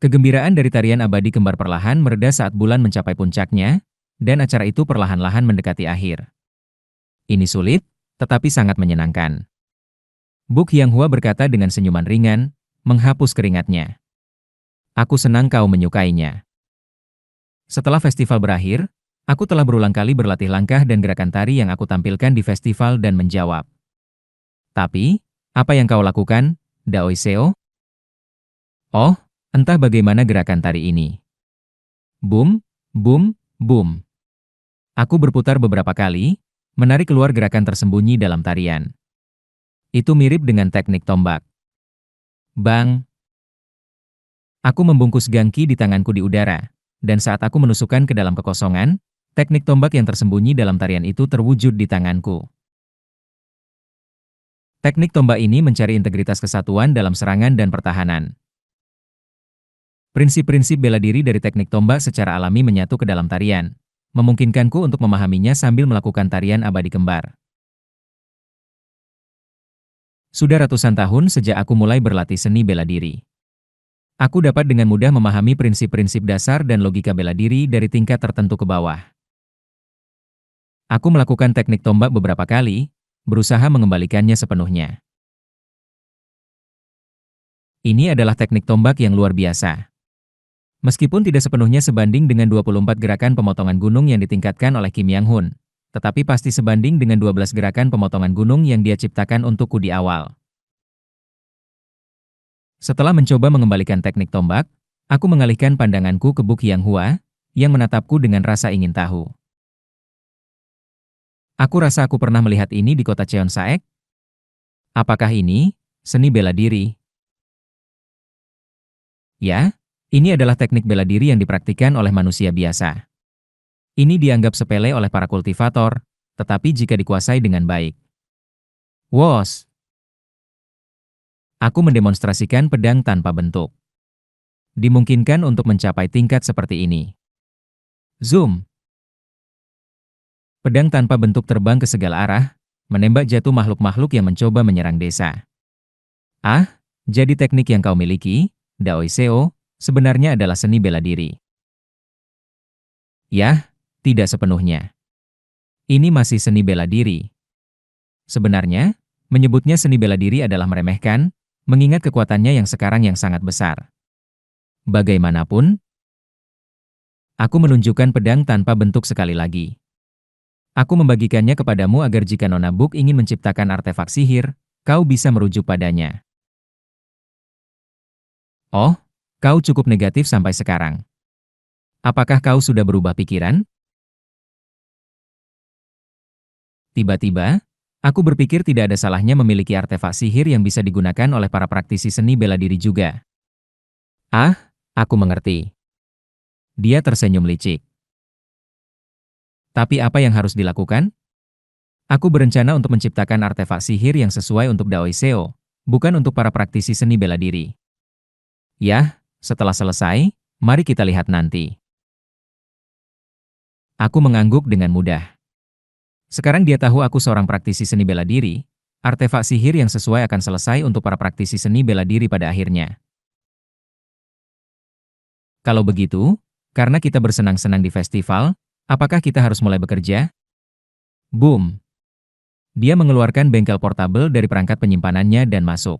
Kegembiraan dari tarian abadi kembar perlahan mereda saat bulan mencapai puncaknya, dan acara itu perlahan-lahan mendekati akhir. Ini sulit, tetapi sangat menyenangkan. Buk Yanghua berkata dengan senyuman ringan, menghapus keringatnya. Aku senang kau menyukainya. Setelah festival berakhir, aku telah berulang kali berlatih langkah dan gerakan tari yang aku tampilkan di festival dan menjawab. Tapi, apa yang kau lakukan, Daoi Seo? Oh, entah bagaimana gerakan tari ini. Boom, boom, boom. Aku berputar beberapa kali, menarik keluar gerakan tersembunyi dalam tarian. Itu mirip dengan teknik tombak. Bang! Aku membungkus gangki di tanganku di udara, dan saat aku menusukkan ke dalam kekosongan, teknik tombak yang tersembunyi dalam tarian itu terwujud di tanganku. Teknik tombak ini mencari integritas kesatuan dalam serangan dan pertahanan. Prinsip-prinsip bela diri dari teknik tombak secara alami menyatu ke dalam tarian, memungkinkanku untuk memahaminya sambil melakukan tarian abadi kembar. Sudah ratusan tahun sejak aku mulai berlatih seni bela diri. Aku dapat dengan mudah memahami prinsip-prinsip dasar dan logika bela diri dari tingkat tertentu ke bawah. Aku melakukan teknik tombak beberapa kali, berusaha mengembalikannya sepenuhnya. Ini adalah teknik tombak yang luar biasa. Meskipun tidak sepenuhnya sebanding dengan 24 gerakan pemotongan gunung yang ditingkatkan oleh Kim Yang-hun, tetapi pasti sebanding dengan 12 gerakan pemotongan gunung yang dia ciptakan untukku di awal. Setelah mencoba mengembalikan teknik tombak, aku mengalihkan pandanganku ke Buk Yanghua, yang menatapku dengan rasa ingin tahu. Aku rasa aku pernah melihat ini di kota Cheonsaek. Apakah ini seni bela diri? Ya, ini adalah teknik bela diri yang dipraktikkan oleh manusia biasa. Ini dianggap sepele oleh para kultivator, tetapi jika dikuasai dengan baik. Wos! Aku mendemonstrasikan pedang tanpa bentuk. Dimungkinkan untuk mencapai tingkat seperti ini. Zoom! Pedang tanpa bentuk terbang ke segala arah, menembak jatuh makhluk-makhluk yang mencoba menyerang desa. Ah, jadi teknik yang kau miliki, Daoi Seo, sebenarnya adalah seni bela diri. Yah, tidak sepenuhnya. Ini masih seni bela diri. Sebenarnya, menyebutnya seni bela diri adalah meremehkan, mengingat kekuatannya yang sekarang yang sangat besar. Bagaimanapun, aku menunjukkan pedang tanpa bentuk sekali lagi. Aku membagikannya kepadamu agar jika Nona Buk ingin menciptakan artefak sihir, kau bisa merujuk padanya. Oh, kau cukup negatif sampai sekarang. Apakah kau sudah berubah pikiran? Tiba-tiba, aku berpikir tidak ada salahnya memiliki artefak sihir yang bisa digunakan oleh para praktisi seni bela diri juga. Ah, aku mengerti. Dia tersenyum licik. Tapi apa yang harus dilakukan? Aku berencana untuk menciptakan artefak sihir yang sesuai untuk Daoi Seo, bukan untuk para praktisi seni bela diri. Yah, setelah selesai, mari kita lihat nanti. Aku mengangguk dengan mudah. Sekarang dia tahu aku seorang praktisi seni bela diri, artefak sihir yang sesuai akan selesai untuk para praktisi seni bela diri pada akhirnya. Kalau begitu, karena kita bersenang-senang di festival, apakah kita harus mulai bekerja? Boom! Dia mengeluarkan bengkel portabel dari perangkat penyimpanannya dan masuk.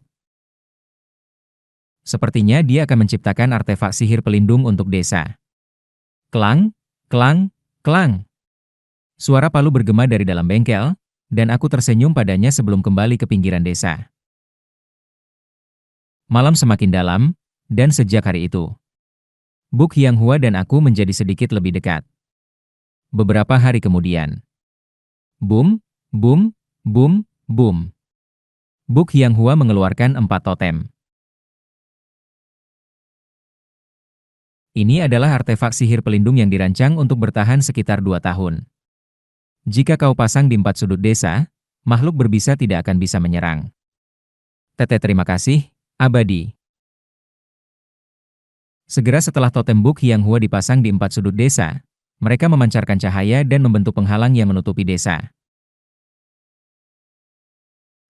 Sepertinya dia akan menciptakan artefak sihir pelindung untuk desa. Klang, klang, klang. Suara palu bergema dari dalam bengkel, dan aku tersenyum padanya sebelum kembali ke pinggiran desa. Malam semakin dalam, dan sejak hari itu, Buk Yanghua dan aku menjadi sedikit lebih dekat. Beberapa hari kemudian, boom, boom, boom, boom. Buk Yanghua mengeluarkan 4 totem. Ini adalah artefak sihir pelindung yang dirancang untuk bertahan sekitar 2 tahun. Jika kau pasang di 4 sudut desa, makhluk berbisa tidak akan bisa menyerang. Tete terima kasih, abadi. Segera setelah totem Buk Yanghua dipasang di 4 sudut desa, mereka memancarkan cahaya dan membentuk penghalang yang menutupi desa.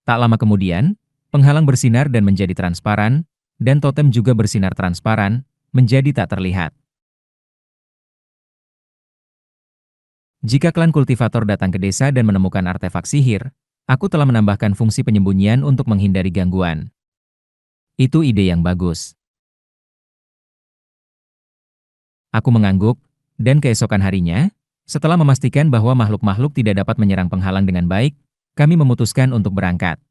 Tak lama kemudian, penghalang bersinar dan menjadi transparan, dan totem juga bersinar transparan, menjadi tak terlihat. Jika klan kultivator datang ke desa dan menemukan artefak sihir, aku telah menambahkan fungsi penyembunyian untuk menghindari gangguan. Itu ide yang bagus. Aku mengangguk, dan keesokan harinya, setelah memastikan bahwa makhluk-makhluk tidak dapat menyerang penghalang dengan baik, kami memutuskan untuk berangkat.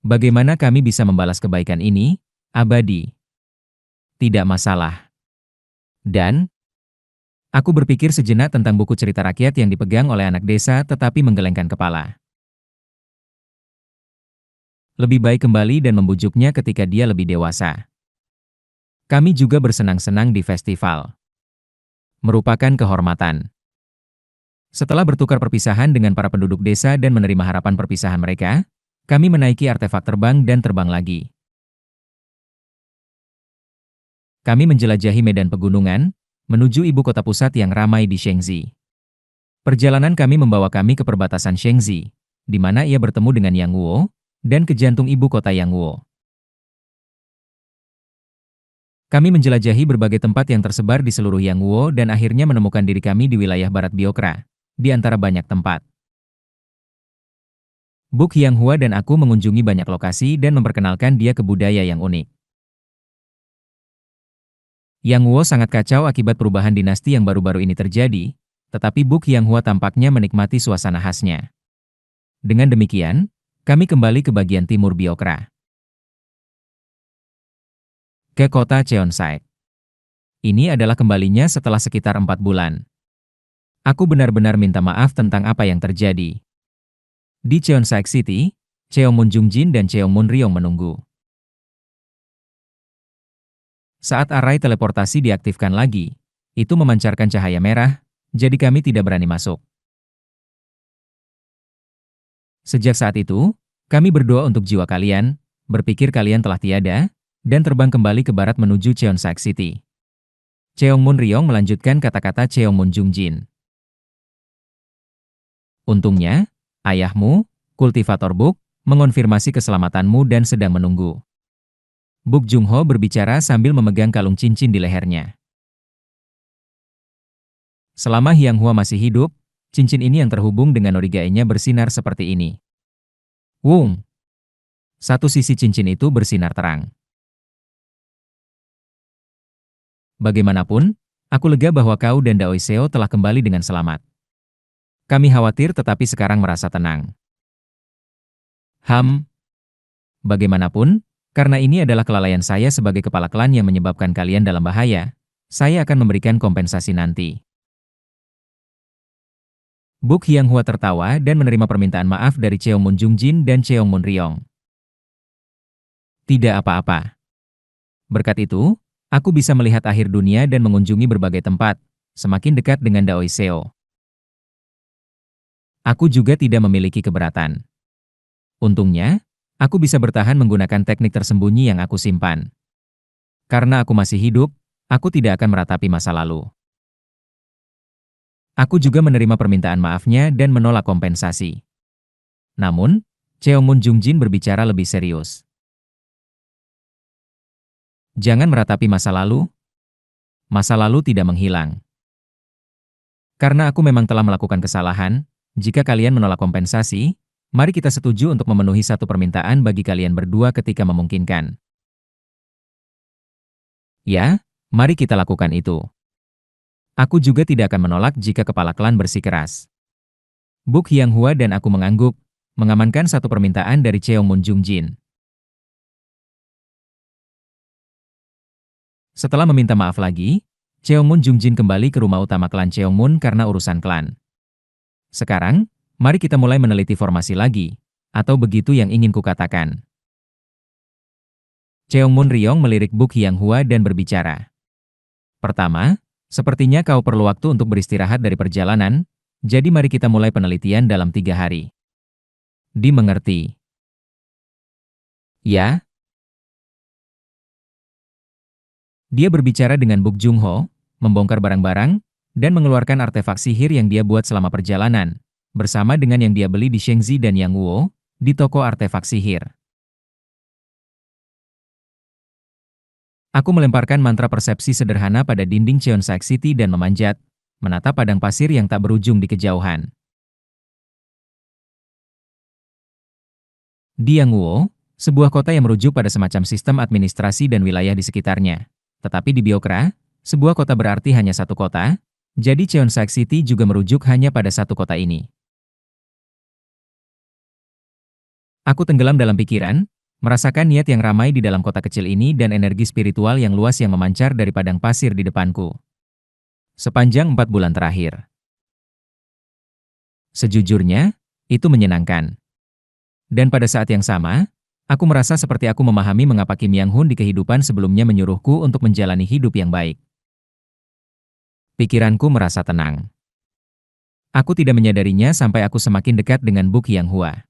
Bagaimana kami bisa membalas kebaikan ini? Abadi. Tidak masalah. Dan, aku berpikir sejenak tentang buku cerita rakyat yang dipegang oleh anak desa tetapi menggelengkan kepala. Lebih baik kembali dan membujuknya ketika dia lebih dewasa. Kami juga bersenang-senang di festival. Merupakan kehormatan. Setelah bertukar perpisahan dengan para penduduk desa dan menerima harapan perpisahan mereka, kami menaiki artefak terbang dan terbang lagi. Kami menjelajahi medan pegunungan, menuju ibu kota pusat yang ramai di Shengzi. Perjalanan kami membawa kami ke perbatasan Shengzi, di mana ia bertemu dengan Yangguo, dan ke jantung ibu kota Yangguo. Kami menjelajahi berbagai tempat yang tersebar di seluruh Yangguo dan akhirnya menemukan diri kami di wilayah barat Biokra, di antara banyak tempat. Buk Yanghua dan aku mengunjungi banyak lokasi dan memperkenalkan dia ke budaya yang unik. Yangguo sangat kacau akibat perubahan dinasti yang baru-baru ini terjadi, tetapi Buk Yanghua tampaknya menikmati suasana khasnya. Dengan demikian, kami kembali ke bagian timur Biokra. Ke kota Cheonsai. Ini adalah kembalinya setelah sekitar 4 bulan. Aku benar-benar minta maaf tentang apa yang terjadi. Di Cheonsai City, Cheongmun Jungjin dan Cheongmun Ryong menunggu. Saat arai teleportasi diaktifkan lagi, itu memancarkan cahaya merah, jadi kami tidak berani masuk. Sejak saat itu, kami berdoa untuk jiwa kalian, berpikir kalian telah tiada, dan terbang kembali ke barat menuju Cheonsai City. Cheongmun Ryong melanjutkan kata-kata Cheongmun Jungjin. Untungnya, ayahmu, kultivator Buk, mengonfirmasi keselamatanmu dan sedang menunggu. Buk Jungho berbicara sambil memegang kalung cincin di lehernya. Selama Hyang Hua masih hidup, cincin ini yang terhubung dengan Origae-nya bersinar seperti ini. Wung! Satu sisi cincin itu bersinar terang. Bagaimanapun, aku lega bahwa kau dan Dao Seo telah kembali dengan selamat. Kami khawatir tetapi sekarang merasa tenang. Bagaimanapun, karena ini adalah kelalaian saya sebagai kepala klan yang menyebabkan kalian dalam bahaya, saya akan memberikan kompensasi nanti. Buk Hyang Hua tertawa dan menerima permintaan maaf dari Cheongmun Jungjin dan Cheongmun Ryong. Tidak apa-apa. Berkat itu, aku bisa melihat akhir dunia dan mengunjungi berbagai tempat, semakin dekat dengan Dao Seo. Aku juga tidak memiliki keberatan. Untungnya, aku bisa bertahan menggunakan teknik tersembunyi yang aku simpan. Karena aku masih hidup, aku tidak akan meratapi masa lalu. Aku juga menerima permintaan maafnya dan menolak kompensasi. Namun, Cheongmun Jungjin berbicara lebih serius. Jangan meratapi masa lalu. Masa lalu tidak menghilang. Karena aku memang telah melakukan kesalahan, jika kalian menolak kompensasi, mari kita setuju untuk memenuhi satu permintaan bagi kalian berdua ketika memungkinkan. Ya, mari kita lakukan itu. Aku juga tidak akan menolak jika kepala klan bersikeras. Buk Hyang Hua dan aku mengangguk, mengamankan satu permintaan dari Cheongmun Jungjin. Setelah meminta maaf lagi, Cheongmun Jungjin kembali ke rumah utama klan Cheongmun karena urusan klan. Sekarang, mari kita mulai meneliti formasi lagi, atau begitu yang ingin kukatakan. Cheongmun Ryong melirik Buk Hyang Hua dan berbicara. Pertama, sepertinya kau perlu waktu untuk beristirahat dari perjalanan, jadi mari kita mulai penelitian dalam 3 hari. Dimengerti. Ya? Dia berbicara dengan Buk Jungho, membongkar barang-barang, dan mengeluarkan artefak sihir yang dia buat selama perjalanan, bersama dengan yang dia beli di Shengzi dan Yangguo, di toko artefak sihir. Aku melemparkan mantra persepsi sederhana pada dinding Cheonsaek City dan memanjat, menatap padang pasir yang tak berujung di kejauhan. Di Yangwoo, sebuah kota yang merujuk pada semacam sistem administrasi dan wilayah di sekitarnya. Tetapi di Biokra, sebuah kota berarti hanya satu kota, jadi Cheonsaek City juga merujuk hanya pada satu kota ini. Aku tenggelam dalam pikiran, merasakan niat yang ramai di dalam kota kecil ini dan energi spiritual yang luas yang memancar dari padang pasir di depanku. Sepanjang 4 bulan terakhir. Sejujurnya, itu menyenangkan. Dan pada saat yang sama, aku merasa seperti aku memahami mengapa Kim Yang-hun di kehidupan sebelumnya menyuruhku untuk menjalani hidup yang baik. Pikiranku merasa tenang. Aku tidak menyadarinya sampai aku semakin dekat dengan Buk Yang-hua.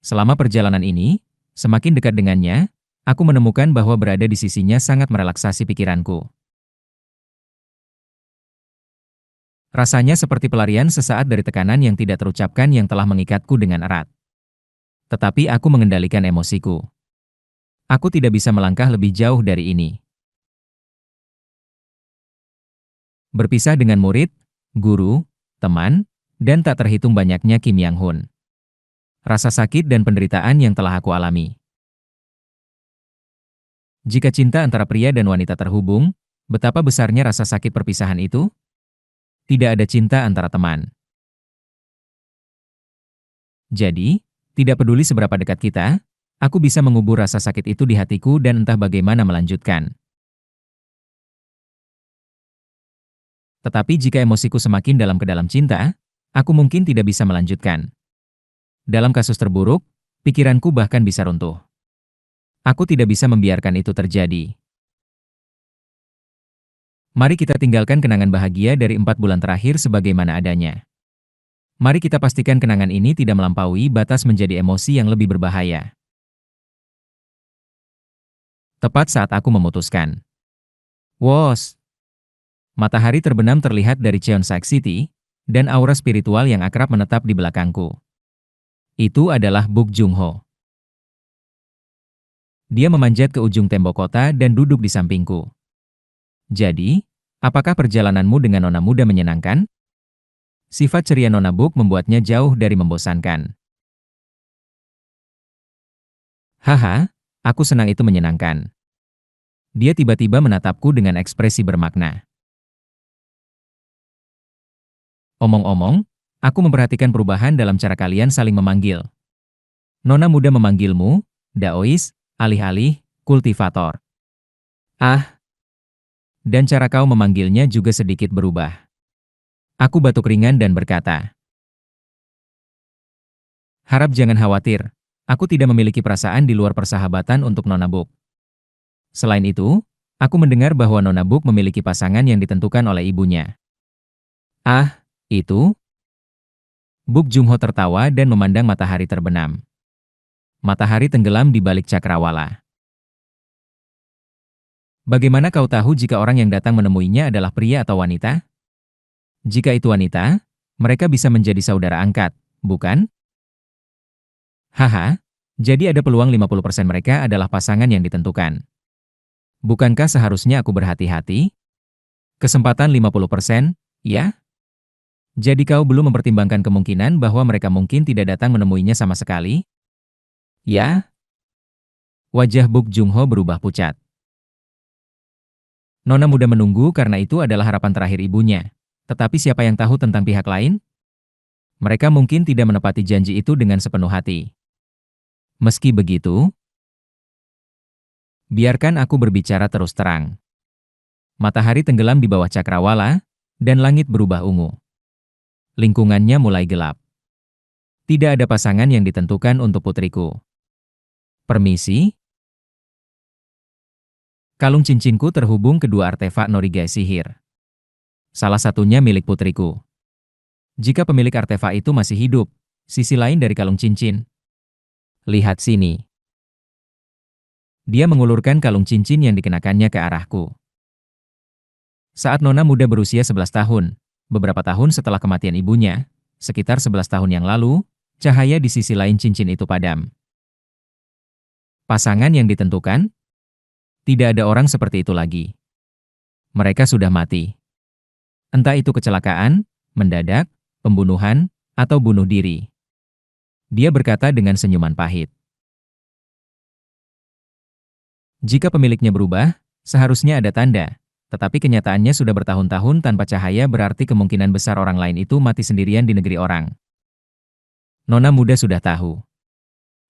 Selama perjalanan ini, semakin dekat dengannya, aku menemukan bahwa berada di sisinya sangat merelaksasi pikiranku. Rasanya seperti pelarian sesaat dari tekanan yang tidak terucapkan yang telah mengikatku dengan erat. Tetapi aku mengendalikan emosiku. Aku tidak bisa melangkah lebih jauh dari ini. Berpisah dengan murid, guru, teman, dan tak terhitung banyaknya Kim Yang-hun. Rasa sakit dan penderitaan yang telah aku alami. Jika cinta antara pria dan wanita terhubung, betapa besarnya rasa sakit perpisahan itu? Tidak ada cinta antara teman. Jadi, tidak peduli seberapa dekat kita, aku bisa mengubur rasa sakit itu di hatiku dan entah bagaimana melanjutkan. Tetapi jika emosiku semakin dalam ke dalam cinta, aku mungkin tidak bisa melanjutkan. Dalam kasus terburuk, pikiranku bahkan bisa runtuh. Aku tidak bisa membiarkan itu terjadi. Mari kita tinggalkan kenangan bahagia dari 4 bulan terakhir sebagaimana adanya. Mari kita pastikan kenangan ini tidak melampaui batas menjadi emosi yang lebih berbahaya. Tepat saat aku memutuskan. Wos! Matahari terbenam terlihat dari Cheonsaek City, dan aura spiritual yang akrab menetap di belakangku. Itu adalah Buk Jung-ho. Dia memanjat ke ujung tembok kota dan duduk di sampingku. Jadi, apakah perjalananmu dengan nona muda menyenangkan? Sifat ceria Nona Buk membuatnya jauh dari membosankan. Haha, aku senang itu menyenangkan. Dia tiba-tiba menatapku dengan ekspresi bermakna. Omong-omong, aku memperhatikan perubahan dalam cara kalian saling memanggil. Nona muda memanggilmu, Daois, alih-alih, kultivator. Ah, dan cara kau memanggilnya juga sedikit berubah. Aku batuk ringan dan berkata, harap jangan khawatir, aku tidak memiliki perasaan di luar persahabatan untuk Nona Buk. Selain itu, aku mendengar bahwa Nona Buk memiliki pasangan yang ditentukan oleh ibunya. Ah, itu? Buk Jung-ho tertawa dan memandang matahari terbenam. Matahari tenggelam di balik cakrawala. Bagaimana kau tahu jika orang yang datang menemuinya adalah pria atau wanita? Jika itu wanita, mereka bisa menjadi saudara angkat, bukan? Haha, jadi ada peluang 50% mereka adalah pasangan yang ditentukan. Bukankah seharusnya aku berhati-hati? Kesempatan 50%, ya? Jadi kau belum mempertimbangkan kemungkinan bahwa mereka mungkin tidak datang menemuinya sama sekali? Ya? Wajah Buk Jung-ho berubah pucat. Nona muda menunggu karena itu adalah harapan terakhir ibunya. Tetapi siapa yang tahu tentang pihak lain? Mereka mungkin tidak menepati janji itu dengan sepenuh hati. Meski begitu, biarkan aku berbicara terus terang. Matahari tenggelam di bawah cakrawala, dan langit berubah ungu. Lingkungannya mulai gelap. Tidak ada pasangan yang ditentukan untuk putriku. Permisi? Kalung cincinku terhubung kedua artefak Norigai sihir. Salah satunya milik putriku. Jika pemilik artefak itu masih hidup, sisi lain dari kalung cincin. Lihat sini. Dia mengulurkan kalung cincin yang dikenakannya ke arahku. Saat Nona muda berusia 11 tahun, beberapa tahun setelah kematian ibunya, sekitar 11 tahun yang lalu, cahaya di sisi lain cincin itu padam. Pasangan yang ditentukan? Tidak ada orang seperti itu lagi. Mereka sudah mati. Entah itu kecelakaan, mendadak, pembunuhan, atau bunuh diri. Dia berkata dengan senyuman pahit. Jika pemiliknya berubah, seharusnya ada tanda. Tetapi kenyataannya sudah bertahun-tahun tanpa cahaya berarti kemungkinan besar orang lain itu mati sendirian di negeri orang. Nona muda sudah tahu.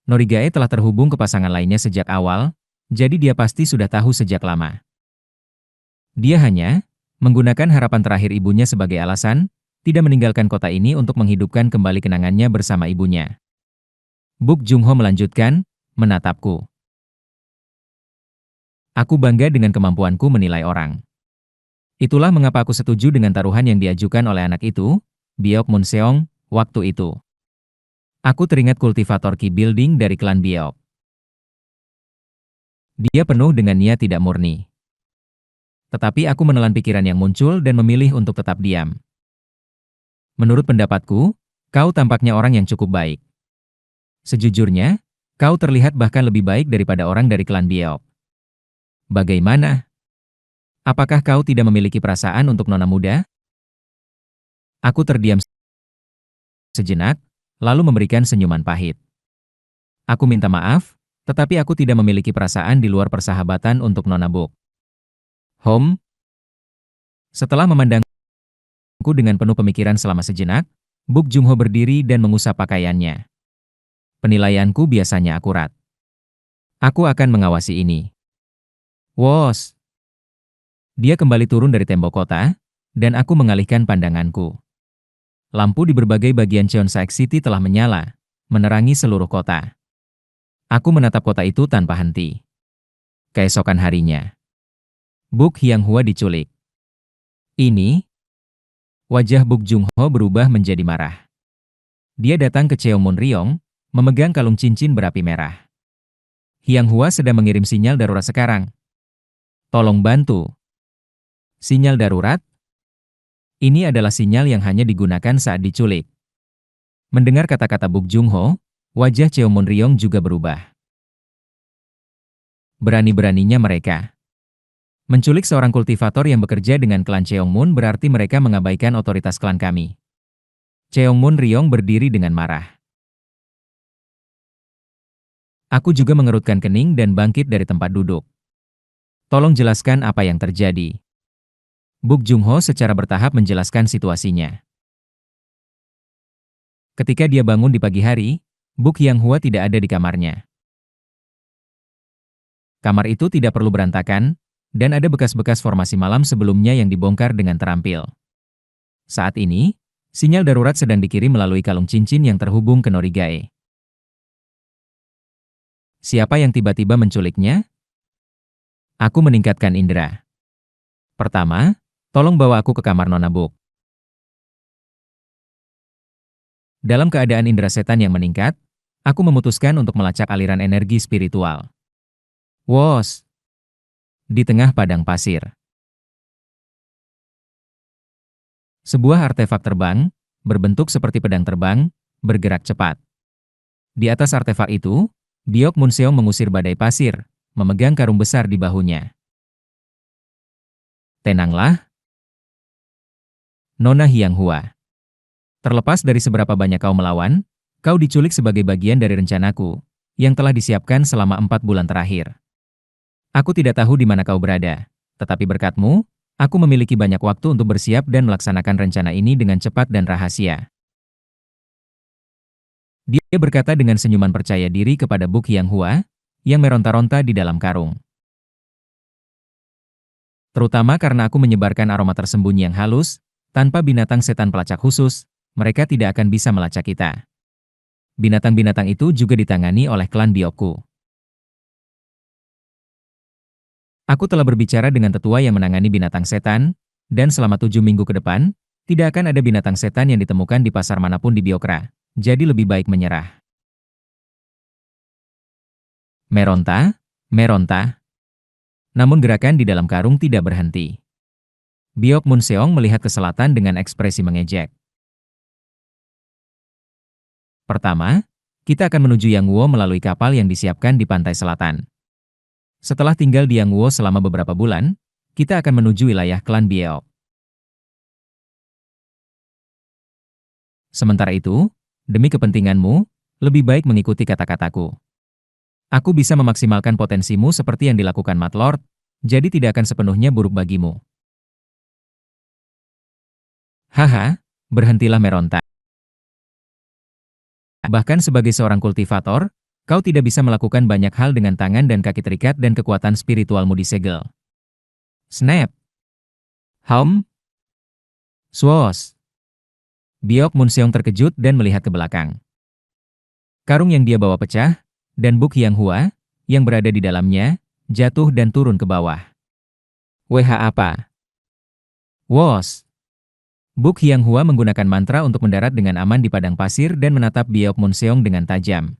Norigae telah terhubung ke pasangan lainnya sejak awal, jadi dia pasti sudah tahu sejak lama. Dia hanya menggunakan harapan terakhir ibunya sebagai alasan, tidak meninggalkan kota ini untuk menghidupkan kembali kenangannya bersama ibunya. Buk Jung-ho melanjutkan, menatapku. Aku bangga dengan kemampuanku menilai orang. Itulah mengapa aku setuju dengan taruhan yang diajukan oleh anak itu, Biok Munseong, waktu itu. Aku teringat kultivator Ki Building dari klan Biok. Dia penuh dengan niat tidak murni. Tetapi aku menelan pikiran yang muncul dan memilih untuk tetap diam. Menurut pendapatku, kau tampaknya orang yang cukup baik. Sejujurnya, kau terlihat bahkan lebih baik daripada orang dari klan Biok. Bagaimana? Apakah kau tidak memiliki perasaan untuk nona muda? Aku terdiam sejenak, lalu memberikan senyuman pahit. Aku minta maaf, tetapi aku tidak memiliki perasaan di luar persahabatan untuk nona Buk. Setelah memandangku dengan penuh pemikiran selama sejenak, Buk Jung-ho berdiri dan mengusap pakaiannya. Penilaianku biasanya akurat. Aku akan mengawasi ini. Wos! Dia kembali turun dari tembok kota, dan aku mengalihkan pandanganku. Lampu di berbagai bagian Cheonsaek City telah menyala, menerangi seluruh kota. Aku menatap kota itu tanpa henti. Keesokan harinya, Buk Hyang-hua diculik. Ini, wajah Buk Jung-ho berubah menjadi marah. Dia datang ke Cheongmun Ryong, memegang kalung cincin berapi merah. Hyang-hua sedang mengirim sinyal darurat sekarang. Tolong bantu. Sinyal darurat? Ini adalah sinyal yang hanya digunakan saat diculik. Mendengar kata-kata Buk Jung-ho, wajah Cheongmun Ryong juga berubah. Berani-beraninya mereka menculik seorang kultivator yang bekerja dengan klan Cheongmun berarti mereka mengabaikan otoritas klan kami. Cheongmun Ryong berdiri dengan marah. Aku juga mengerutkan kening dan bangkit dari tempat duduk. Tolong jelaskan apa yang terjadi. Buk Jung-ho secara bertahap menjelaskan situasinya. Ketika dia bangun di pagi hari, Buk Hyang-hua tidak ada di kamarnya. Kamar itu tidak perlu berantakan, dan ada bekas-bekas formasi malam sebelumnya yang dibongkar dengan terampil. Saat ini, sinyal darurat sedang dikirim melalui kalung cincin yang terhubung ke Norigae. Siapa yang tiba-tiba menculiknya? Aku meningkatkan indera. Pertama, tolong bawa aku ke kamar Nona Buk. Dalam keadaan indera setan yang meningkat, aku memutuskan untuk melacak aliran energi spiritual. Wos! Di tengah padang pasir. Sebuah artefak terbang, berbentuk seperti pedang terbang, bergerak cepat. Di atas artefak itu, Biok Munseong mengusir badai pasir, memegang karung besar di bahunya. Tenanglah, Nona Hyang-hua. Terlepas dari seberapa banyak kau melawan, kau diculik sebagai bagian dari rencanaku, yang telah disiapkan selama 4 bulan terakhir. Aku tidak tahu di mana kau berada, tetapi berkatmu, aku memiliki banyak waktu untuk bersiap dan melaksanakan rencana ini dengan cepat dan rahasia. Dia berkata dengan senyuman percaya diri kepada Buk Hyang-hua, yang meronta-ronta di dalam karung. Terutama karena aku menyebarkan aroma tersembunyi yang halus, tanpa binatang setan pelacak khusus, mereka tidak akan bisa melacak kita. Binatang-binatang itu juga ditangani oleh klan Biokku. Aku telah berbicara dengan tetua yang menangani binatang setan, dan selama 7 minggu ke depan, tidak akan ada binatang setan yang ditemukan di pasar manapun di Biokra, jadi lebih baik menyerah. Meronta, meronta. Namun gerakan di dalam karung tidak berhenti. Biok Munseong melihat ke selatan dengan ekspresi mengejek. Pertama, kita akan menuju Yangguo melalui kapal yang disiapkan di pantai selatan. Setelah tinggal di Yangwo selama beberapa bulan, kita akan menuju wilayah klan Biao. Sementara itu, demi kepentinganmu, lebih baik mengikuti kata-kataku. Aku bisa memaksimalkan potensimu seperti yang dilakukan Mat Lord, jadi tidak akan sepenuhnya buruk bagimu. Haha, berhentilah meronta. Bahkan sebagai seorang kultivator, kau tidak bisa melakukan banyak hal dengan tangan dan kaki terikat dan kekuatan spiritualmu disegel. Snap! Haum! Swoosh! Biok Munseong terkejut dan melihat ke belakang. Karung yang dia bawa pecah, dan Buk Yanghua, yang berada di dalamnya, jatuh dan turun ke bawah. WH apa? Wos! Buk Yanghua menggunakan mantra untuk mendarat dengan aman di padang pasir dan menatap Biok Munseong dengan tajam.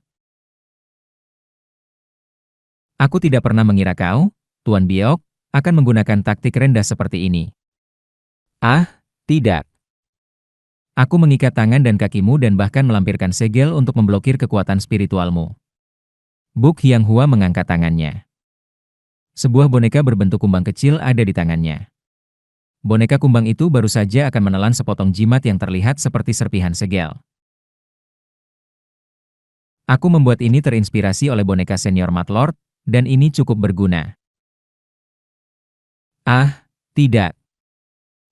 Aku tidak pernah mengira kau, Tuan Biok, akan menggunakan taktik rendah seperti ini. Ah, tidak. Aku mengikat tangan dan kakimu dan bahkan melampirkan segel untuk memblokir kekuatan spiritualmu. Buk Yanghua mengangkat tangannya. Sebuah boneka berbentuk kumbang kecil ada di tangannya. Boneka kumbang itu baru saja akan menelan sepotong jimat yang terlihat seperti serpihan segel. Aku membuat ini terinspirasi oleh boneka senior Mat Lord, dan ini cukup berguna. Ah, tidak.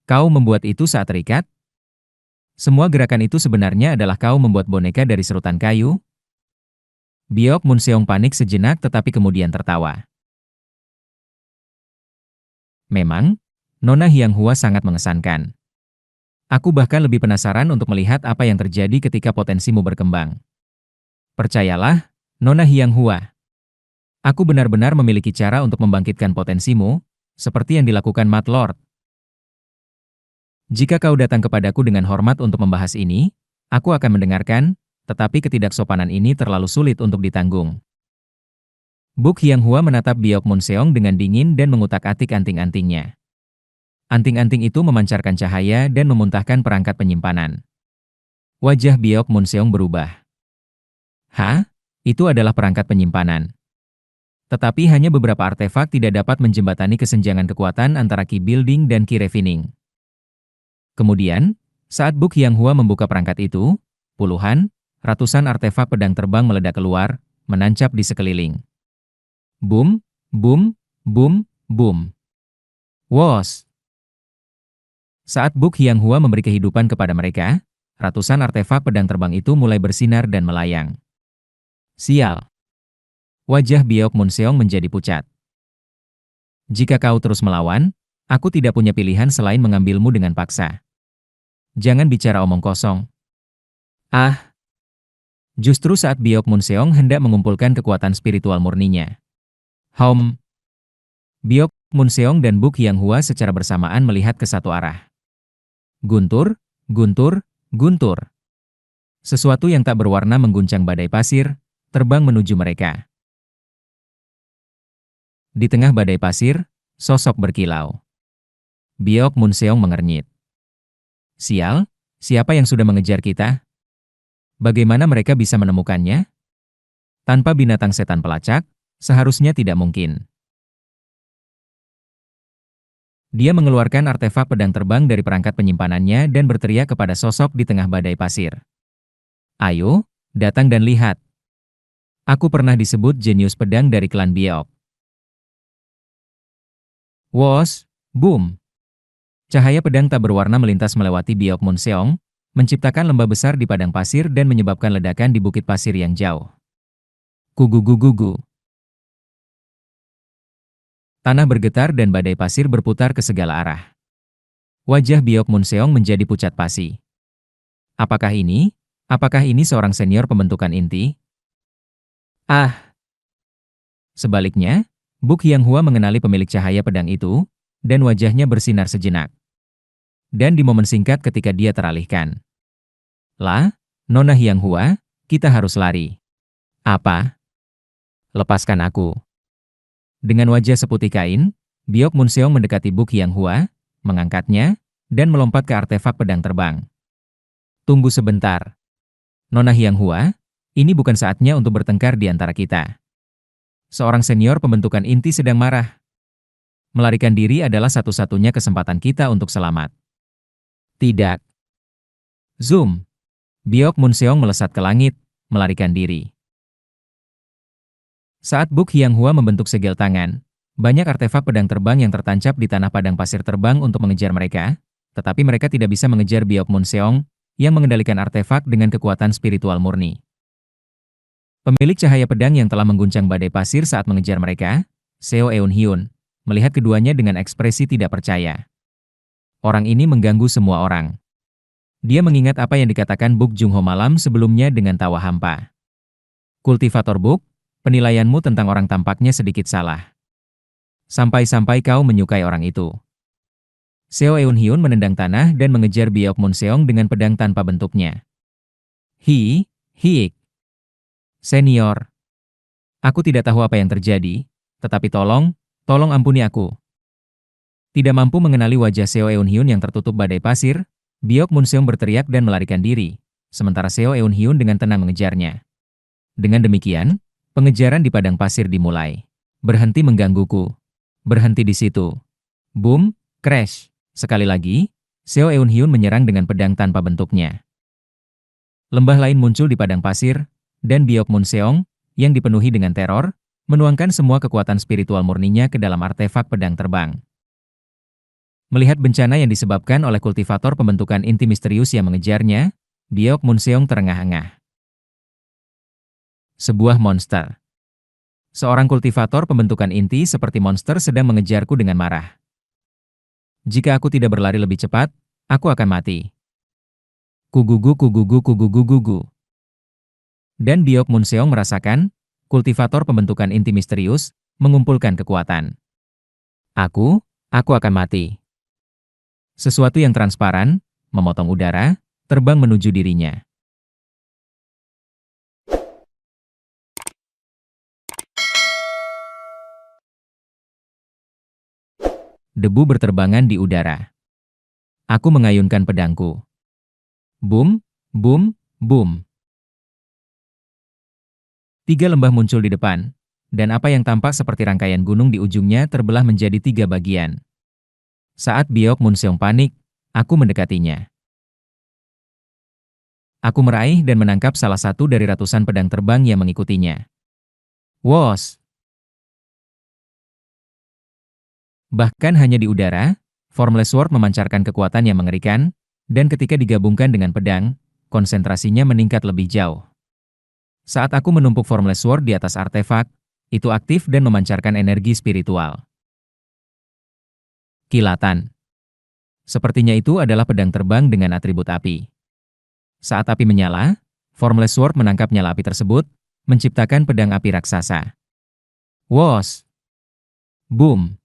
Kau membuat itu saat terikat? Semua gerakan itu sebenarnya adalah kau membuat boneka dari serutan kayu? Biok Munseong panik sejenak tetapi kemudian tertawa. Memang, Nona Yanghua sangat mengesankan. Aku bahkan lebih penasaran untuk melihat apa yang terjadi ketika potensimu berkembang. Percayalah, Nona Yanghua. Aku benar-benar memiliki cara untuk membangkitkan potensimu, seperti yang dilakukan Mat Lord. Jika kau datang kepadaku dengan hormat untuk membahas ini, aku akan mendengarkan, tetapi ketidaksopanan ini terlalu sulit untuk ditanggung. Buk Yanghua menatap Biok Munseong dengan dingin dan mengutak-atik anting-antingnya. Anting-anting itu memancarkan cahaya dan memuntahkan perangkat penyimpanan. Wajah Biok Munseong berubah. Hah? Itu adalah perangkat penyimpanan. Tetapi hanya beberapa artefak tidak dapat menjembatani kesenjangan kekuatan antara Qi Building dan Qi Refining. Kemudian, saat Buk Yanghua membuka perangkat itu, puluhan, ratusan artefak pedang terbang meledak keluar, menancap di sekeliling. Boom, boom, boom, boom. Wos! Saat Buk Yanghua memberi kehidupan kepada mereka, ratusan artefak pedang terbang itu mulai bersinar dan melayang. Sial! Wajah Biok Munseong menjadi pucat. Jika kau terus melawan, aku tidak punya pilihan selain mengambilmu dengan paksa. Jangan bicara omong kosong. Ah! Justru saat Biok Munseong hendak mengumpulkan kekuatan spiritual murninya. Biok Munseong dan Buk Yanghua secara bersamaan melihat ke satu arah. Guntur, guntur, guntur. Sesuatu yang tak berwarna mengguncang badai pasir, terbang menuju mereka. Di tengah badai pasir, sosok berkilau. Biok Munseong mengernyit. Sial, siapa yang sudah mengejar kita? Bagaimana mereka bisa menemukannya? Tanpa binatang setan pelacak, seharusnya tidak mungkin. Dia mengeluarkan artefak pedang terbang dari perangkat penyimpanannya dan berteriak kepada sosok di tengah badai pasir. Ayo, datang dan lihat. Aku pernah disebut jenius pedang dari klan Biok. Wos, boom. Cahaya pedang tak berwarna melintas melewati Biok Munseong, menciptakan lembah besar di padang pasir dan menyebabkan ledakan di bukit pasir yang jauh. Kugugugugu. Tanah bergetar dan badai pasir berputar ke segala arah. Wajah Biok Munseong menjadi pucat pasi. Apakah ini seorang senior pembentukan inti? Ah! Sebaliknya, Buk Yanghua mengenali pemilik cahaya pedang itu, dan wajahnya bersinar sejenak. Dan di momen singkat ketika dia teralihkan. Lah, Nona Yanghua, kita harus lari. Apa? Lepaskan aku. Dengan wajah seputih kain, Biok Munseong mendekati Buk Yanghua, mengangkatnya, dan melompat ke artefak pedang terbang. Tunggu sebentar. Nona Yanghua, ini bukan saatnya untuk bertengkar di antara kita. Seorang senior pembentukan inti sedang marah. Melarikan diri adalah satu-satunya kesempatan kita untuk selamat. Tidak. Zoom. Biok Munseong melesat ke langit, melarikan diri. Saat Buk Hyang-hua membentuk segel tangan, banyak artefak pedang terbang yang tertancap di tanah padang pasir terbang untuk mengejar mereka, tetapi mereka tidak bisa mengejar Biok Munseong yang mengendalikan artefak dengan kekuatan spiritual murni. Pemilik cahaya pedang yang telah mengguncang badai pasir saat mengejar mereka, Seo Eun-hyun, melihat keduanya dengan ekspresi tidak percaya. Orang ini mengganggu semua orang. Dia mengingat apa yang dikatakan Buk Jung-ho malam sebelumnya dengan tawa hampa. Kultivator Buk, penilaianmu tentang orang tampaknya sedikit salah. Sampai-sampai kau menyukai orang itu. Seo Eun-hyun menendang tanah dan mengejar Biok Munseong dengan pedang tanpa bentuknya. Hiik. Senior. Aku tidak tahu apa yang terjadi, tetapi tolong ampuni aku. Tidak mampu mengenali wajah Seo Eun-hyun yang tertutup badai pasir, Biok Munseong berteriak dan melarikan diri, sementara Seo Eun-hyun dengan tenang mengejarnya. Dengan demikian, pengejaran di padang pasir dimulai. Berhenti menggangguku. Berhenti di situ. Boom, crash. Sekali lagi, Seo Eun-hyun menyerang dengan pedang tanpa bentuknya. Lembah lain muncul di padang pasir, dan Biok Munseong, yang dipenuhi dengan teror, menuangkan semua kekuatan spiritual murninya ke dalam artefak pedang terbang. Melihat bencana yang disebabkan oleh kultivator pembentukan inti misterius yang mengejarnya, Biok Munseong terengah-engah. Sebuah monster. Seorang kultivator pembentukan inti seperti monster sedang mengejarku dengan marah. Jika aku tidak berlari lebih cepat, aku akan mati. Kugugu. Dan Biok Munseong merasakan, kultivator pembentukan inti misterius, mengumpulkan kekuatan. Aku akan mati. Sesuatu yang transparan, memotong udara, terbang menuju dirinya. Debu berterbangan di udara. Aku mengayunkan pedangku. Boom. 3 lembah muncul di depan, dan apa yang tampak seperti rangkaian gunung di ujungnya terbelah menjadi 3 bagian. Saat Biok Munseong panik, aku mendekatinya. Aku meraih dan menangkap salah satu dari ratusan pedang terbang yang mengikutinya. Wos! Bahkan hanya di udara, Formless Sword memancarkan kekuatan yang mengerikan, dan ketika digabungkan dengan pedang, konsentrasinya meningkat lebih jauh. Saat aku menumpuk Formless Sword di atas artefak, itu aktif dan memancarkan energi spiritual. Kilatan. Sepertinya itu adalah pedang terbang dengan atribut api. Saat api menyala, Formless Sword menangkap nyala api tersebut, menciptakan pedang api raksasa. Wos! Boom!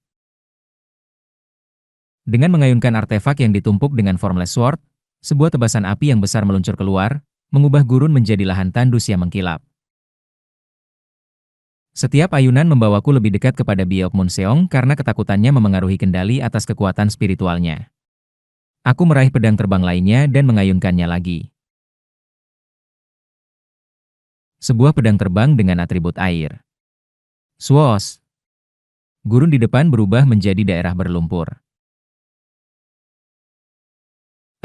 Dengan mengayunkan artefak yang ditumpuk dengan Formless Sword, sebuah tebasan api yang besar meluncur keluar, mengubah gurun menjadi lahan tandus yang mengkilap. Setiap ayunan membawaku lebih dekat kepada Biok Munseong karena ketakutannya memengaruhi kendali atas kekuatan spiritualnya. Aku meraih pedang terbang lainnya dan mengayunkannya lagi. Sebuah pedang terbang dengan atribut air. Swoosh! Gurun di depan berubah menjadi daerah berlumpur.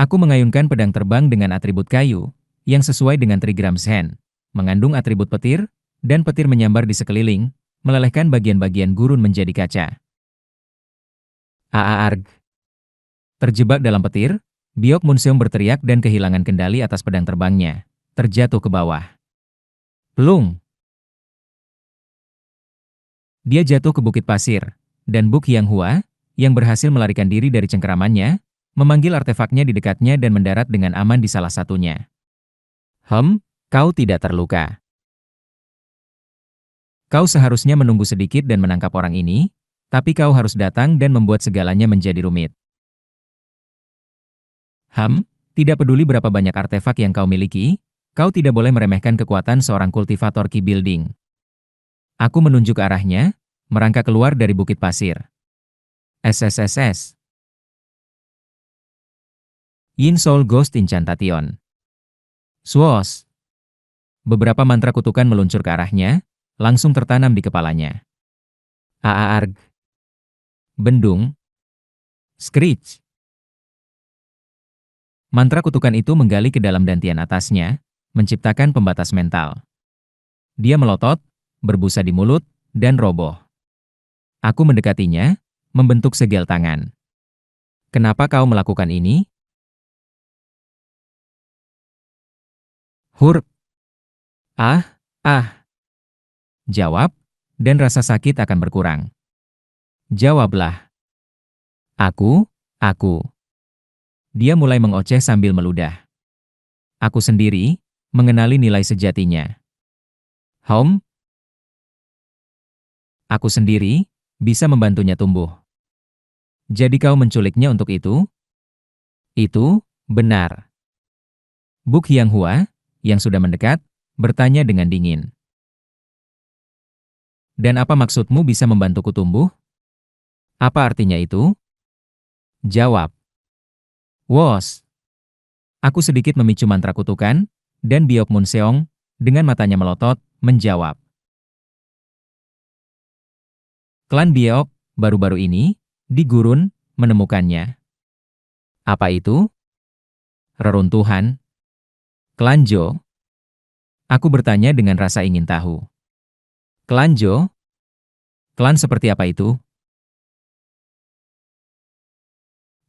Aku mengayunkan pedang terbang dengan atribut kayu, yang sesuai dengan Trigrams Hand, mengandung atribut petir, dan petir menyambar di sekeliling, melelehkan bagian-bagian gurun menjadi kaca. Aarg! Terjebak dalam petir, Biok Munseong berteriak dan kehilangan kendali atas pedang terbangnya, terjatuh ke bawah. Plung! Dia jatuh ke bukit pasir, dan Buk Hyang-hua, yang berhasil melarikan diri dari cengkeramannya, memanggil artefaknya di dekatnya dan mendarat dengan aman di salah satunya. Kau tidak terluka. Kau seharusnya menunggu sedikit dan menangkap orang ini, tapi kau harus datang dan membuat segalanya menjadi rumit. Tidak peduli berapa banyak artefak yang kau miliki, kau tidak boleh meremehkan kekuatan seorang kultivator Ki Building. Aku menunjuk ke arahnya, merangkak keluar dari bukit pasir. SSSS. Yin Soul Ghost Incantation. Swoosh! Beberapa mantra kutukan meluncur ke arahnya, langsung tertanam di kepalanya. Aarg. Bendung. Screech. Mantra kutukan itu menggali ke dalam dantian atasnya, menciptakan pembatas mental. Dia melotot, berbusa di mulut, dan roboh. Aku mendekatinya, membentuk segel tangan. Kenapa kau melakukan ini? Hurp. Ah, ah. Jawab, dan rasa sakit akan berkurang. Jawablah. Aku. Dia mulai mengoceh sambil meludah. Aku sendiri, mengenali nilai sejatinya. Aku sendiri, bisa membantunya tumbuh. Jadi kau menculiknya untuk itu? Itu, benar. Buk Yanghua, yang sudah mendekat, bertanya dengan dingin. Dan apa maksudmu bisa membantuku tumbuh? Apa artinya itu? Jawab. Wos. Aku sedikit memicu mantra kutukan, dan Biok Munseong, dengan matanya melotot, menjawab. Klan Biok, baru-baru ini, di gurun, menemukannya. Apa itu? Reruntuhan. Klan Jo. Aku bertanya dengan rasa ingin tahu. Klan Jo? Klan seperti apa itu?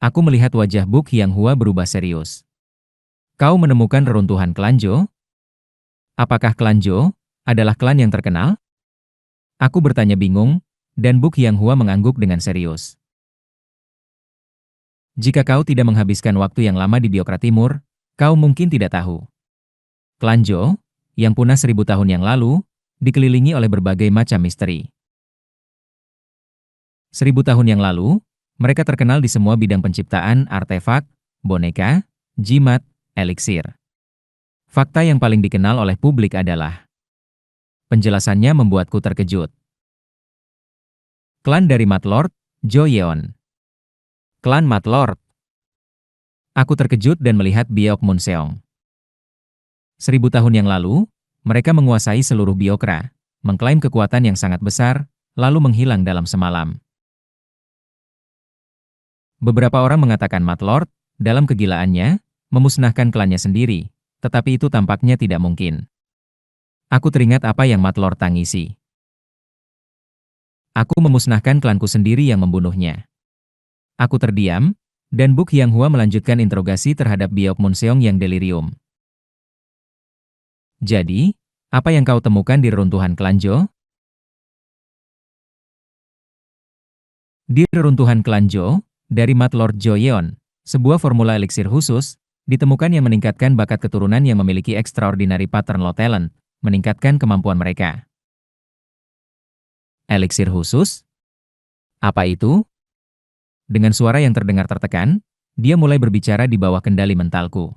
Aku melihat wajah Buk Yanghua berubah serius. Kau menemukan reruntuhan klan Jo? Apakah klan Jo adalah klan yang terkenal? Aku bertanya bingung, dan Buk Yanghua mengangguk dengan serius. Jika kau tidak menghabiskan waktu yang lama di Biokra Timur, kau mungkin tidak tahu. Klan Jo, yang punah 1000 tahun yang lalu, dikelilingi oleh berbagai macam misteri. 1000 tahun yang lalu, mereka terkenal di semua bidang penciptaan artefak, boneka, jimat, eliksir. Fakta yang paling dikenal oleh publik adalah penjelasannya membuatku terkejut. Klan dari Matlord, Jo Yeon. Klan Matlord. Aku terkejut dan melihat Biok Munseong. 1000 tahun yang lalu, mereka menguasai seluruh Biokra, mengklaim kekuatan yang sangat besar, lalu menghilang dalam semalam. Beberapa orang mengatakan Matlord, dalam kegilaannya, memusnahkan klannya sendiri, tetapi itu tampaknya tidak mungkin. Aku teringat apa yang Matlord tangisi. Aku memusnahkan klanku sendiri yang membunuhnya. Aku terdiam, dan Buk Yanghua melanjutkan interogasi terhadap Biok Munseong yang delirium. Jadi, apa yang kau temukan di reruntuhan klan Jo? Di reruntuhan klan Jo, dari Matlord Jo Yeon, sebuah formula eliksir khusus, ditemukan yang meningkatkan bakat keturunan yang memiliki extraordinary pattern low talent, meningkatkan kemampuan mereka. Eliksir khusus? Apa itu? Dengan suara yang terdengar tertekan, dia mulai berbicara di bawah kendali mentalku.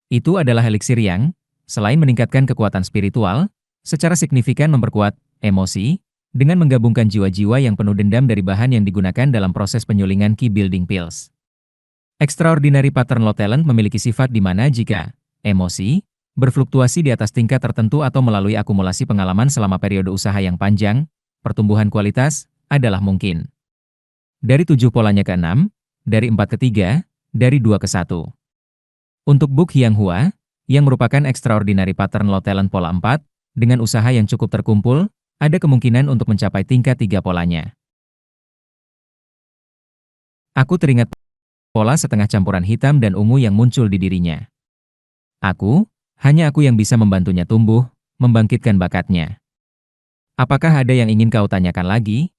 Itu adalah eliksir yang, selain meningkatkan kekuatan spiritual, secara signifikan memperkuat emosi, dengan menggabungkan jiwa-jiwa yang penuh dendam dari bahan yang digunakan dalam proses penyulingan key building pills. Extraordinary pattern low talent memiliki sifat di mana jika emosi berfluktuasi di atas tingkat tertentu atau melalui akumulasi pengalaman selama periode usaha yang panjang, pertumbuhan kualitas adalah mungkin. Dari 7 polanya ke 6, dari 4 ke 3, dari 2 ke 1. Untuk Buk Yanghua, yang merupakan extraordinary pattern low talent pola 4, dengan usaha yang cukup terkumpul, ada kemungkinan untuk mencapai tingkat 3 polanya. Aku teringat pola setengah campuran hitam dan ungu yang muncul di dirinya. Hanya aku yang bisa membantunya tumbuh, membangkitkan bakatnya. Apakah ada yang ingin kau tanyakan lagi?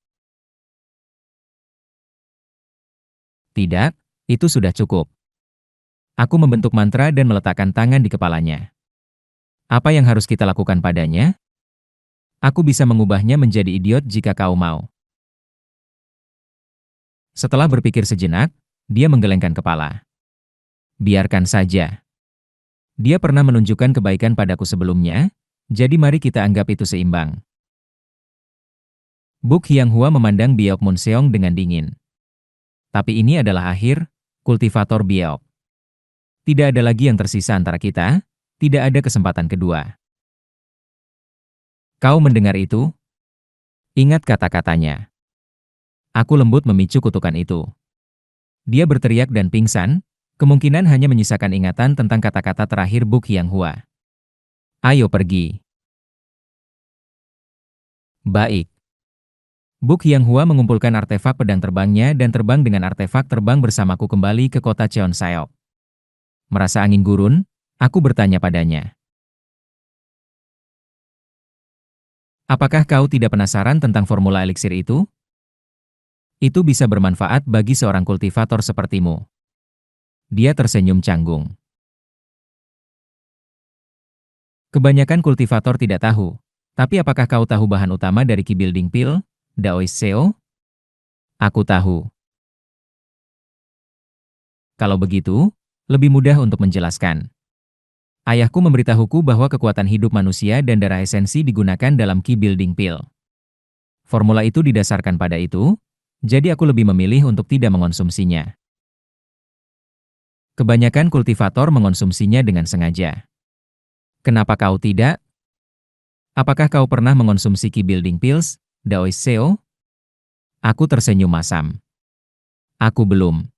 Tidak, itu sudah cukup. Aku membentuk mantra dan meletakkan tangan di kepalanya. Apa yang harus kita lakukan padanya? Aku bisa mengubahnya menjadi idiot jika kau mau. Setelah berpikir sejenak, dia menggelengkan kepala. Biarkan saja. Dia pernah menunjukkan kebaikan padaku sebelumnya, jadi mari kita anggap itu seimbang. Buk Yanghua memandang Biok Munseong dengan dingin. Tapi ini adalah akhir, kultivator Biok. Tidak ada lagi yang tersisa antara kita, Tidak ada kesempatan kedua. Kau mendengar itu? Ingat kata-katanya. Aku lembut memicu kutukan itu. Dia berteriak dan pingsan, kemungkinan hanya menyisakan ingatan tentang kata-kata terakhir Buk Hianghua. Ayo pergi. Baik. Buk Hianghua mengumpulkan artefak pedang terbangnya dan terbang dengan artefak terbang bersamaku kembali ke kota Cheonsaok. Merasa angin gurun, aku bertanya padanya. Apakah kau tidak penasaran tentang formula eliksir itu? Itu bisa bermanfaat bagi seorang kultivator sepertimu. Dia tersenyum canggung. Kebanyakan kultivator tidak tahu. Tapi apakah kau tahu bahan utama dari Qi Building Pill, Daoist Seo? Aku tahu. Kalau begitu, lebih mudah untuk menjelaskan. Ayahku memberitahuku bahwa kekuatan hidup manusia dan darah esensi digunakan dalam Qi Building Pill. Formula itu didasarkan pada itu, jadi aku lebih memilih untuk tidak mengonsumsinya. Kebanyakan kultivator mengonsumsinya dengan sengaja. Kenapa kau tidak? Apakah kau pernah mengonsumsi Qi Building Pills, Daoist Seo? Aku tersenyum masam. Aku belum.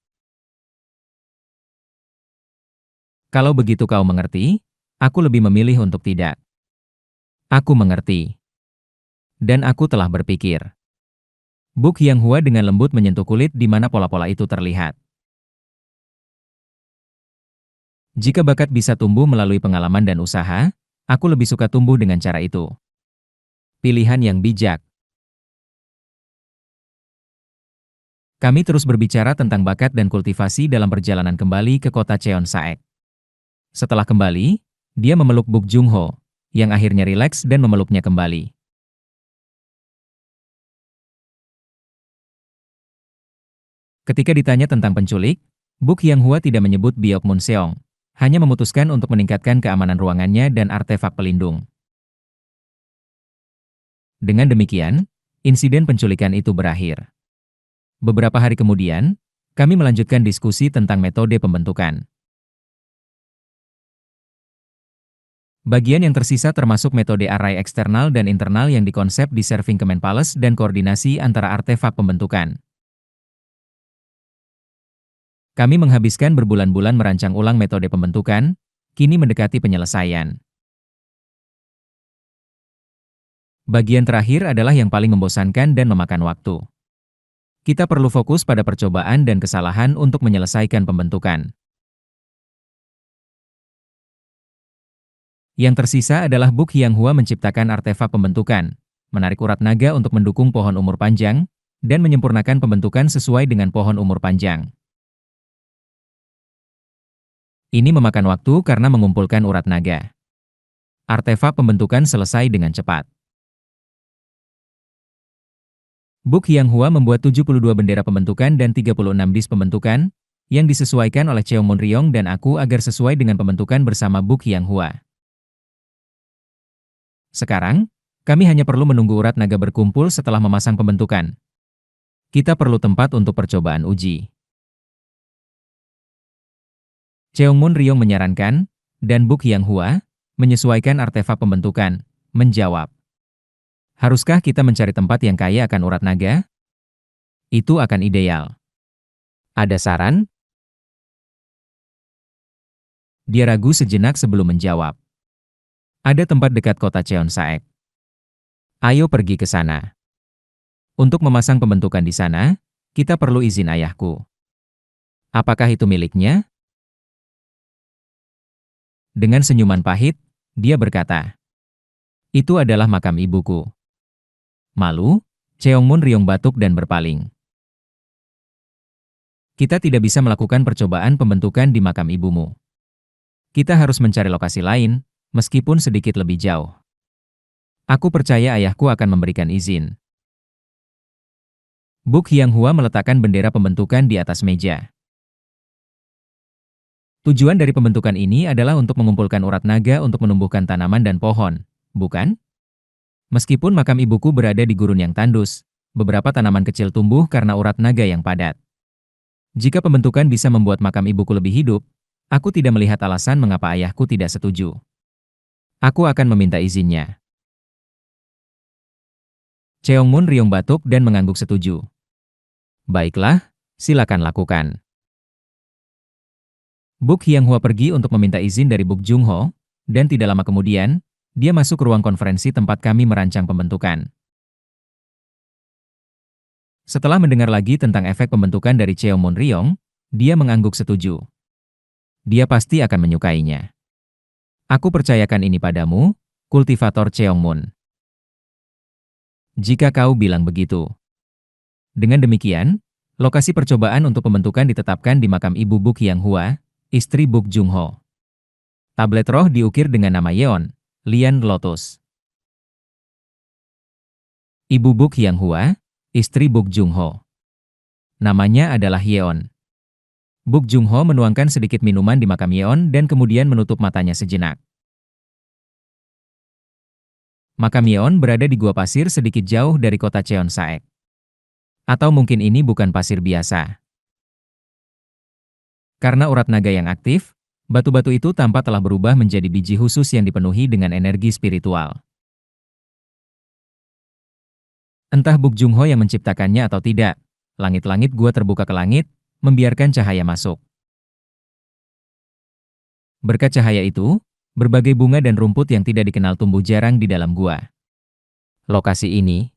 Kalau begitu kau mengerti, aku lebih memilih untuk tidak. Aku mengerti. Dan aku telah berpikir. Buk Hianghua dengan lembut menyentuh kulit di mana pola-pola itu terlihat. Jika bakat bisa tumbuh melalui pengalaman dan usaha, aku lebih suka tumbuh dengan cara itu. Pilihan yang bijak. Kami terus berbicara tentang bakat dan kultivasi dalam perjalanan kembali ke kota Cheonsaek. Setelah kembali, dia memeluk Buk Jungho, yang akhirnya rileks dan memeluknya kembali. Ketika ditanya tentang penculik, Buk Hianghua tidak menyebut Biok Munseong, hanya memutuskan untuk meningkatkan keamanan ruangannya dan artefak pelindung. Dengan demikian, insiden penculikan itu berakhir. Beberapa hari kemudian, kami melanjutkan diskusi tentang metode pembentukan. Bagian yang tersisa termasuk metode array eksternal dan internal yang dikonsep di Serving Command Palace dan koordinasi antara artefak pembentukan. Kami menghabiskan berbulan-bulan merancang ulang metode pembentukan, kini mendekati penyelesaian. Bagian terakhir adalah yang paling membosankan dan memakan waktu. Kita perlu fokus pada percobaan dan kesalahan untuk menyelesaikan pembentukan. Yang tersisa adalah Buk Hianghua menciptakan artefak pembentukan, menarik urat naga untuk mendukung pohon umur panjang, dan menyempurnakan pembentukan sesuai dengan pohon umur panjang. Ini memakan waktu karena mengumpulkan urat naga. Artefak pembentukan selesai dengan cepat. Buk Hianghua membuat 72 bendera pembentukan dan 36 disk pembentukan, yang disesuaikan oleh Cheongmun Ryong dan aku agar sesuai dengan pembentukan bersama Buk Hianghua. Sekarang, kami hanya perlu menunggu urat naga berkumpul setelah memasang pembentukan. Kita perlu tempat untuk percobaan uji. Cheongmun Ryong menyarankan, dan Buk Hianghua, menyesuaikan artefak pembentukan, menjawab. Haruskah kita mencari tempat yang kaya akan urat naga? Itu akan ideal. Ada saran? Dia ragu sejenak sebelum menjawab. Ada tempat dekat kota Cheonsaek. Ayo pergi ke sana. Untuk memasang pembentukan di sana, kita perlu izin ayahku. Apakah itu miliknya? Dengan senyuman pahit, dia berkata, itu adalah makam ibuku. Malu, Cheongmun Ryong batuk dan berpaling. Kita tidak bisa melakukan percobaan pembentukan di makam ibumu. Kita harus mencari lokasi lain, meskipun sedikit lebih jauh. Aku percaya ayahku akan memberikan izin. Buk Hianghua meletakkan bendera pembentukan di atas meja. Tujuan dari pembentukan ini adalah untuk mengumpulkan urat naga untuk menumbuhkan tanaman dan pohon, bukan? Meskipun makam ibuku berada di gurun yang tandus, beberapa tanaman kecil tumbuh karena urat naga yang padat. Jika pembentukan bisa membuat makam ibuku lebih hidup, aku tidak melihat alasan mengapa ayahku tidak setuju. Aku akan meminta izinnya. Cheongmun Ryong batuk dan mengangguk setuju. Baiklah, silakan lakukan. Buk Hyang-hwa pergi untuk meminta izin dari Buk Jung-ho, dan tidak lama kemudian, dia masuk ke ruang konferensi tempat kami merancang pembentukan. Setelah mendengar lagi tentang efek pembentukan dari Cheongmun Ryong, dia mengangguk setuju. Dia pasti akan menyukainya. Aku percayakan ini padamu, kultivator Cheongmun. Jika kau bilang begitu. Dengan demikian, lokasi percobaan untuk pembentukan ditetapkan di makam Ibu Buk Hyang-hwa, istri Buk Jung-ho. Tablet roh diukir dengan nama Yeon, Lian Lotus. Ibu Buk Hyang-hwa, istri Buk Jung-ho. Namanya adalah Yeon. Buk Jung-ho menuangkan sedikit minuman di makam Yeon dan kemudian menutup matanya sejenak. Makam Yeon berada di gua pasir sedikit jauh dari kota Cheonsaek. Atau mungkin ini bukan pasir biasa. Karena urat naga yang aktif, batu-batu itu tampak telah berubah menjadi biji khusus yang dipenuhi dengan energi spiritual. Entah Buk Jung-ho yang menciptakannya atau tidak, langit-langit gua terbuka ke langit, membiarkan cahaya masuk. Berkat cahaya itu, berbagai bunga dan rumput yang tidak dikenal tumbuh jarang di dalam gua. Lokasi ini.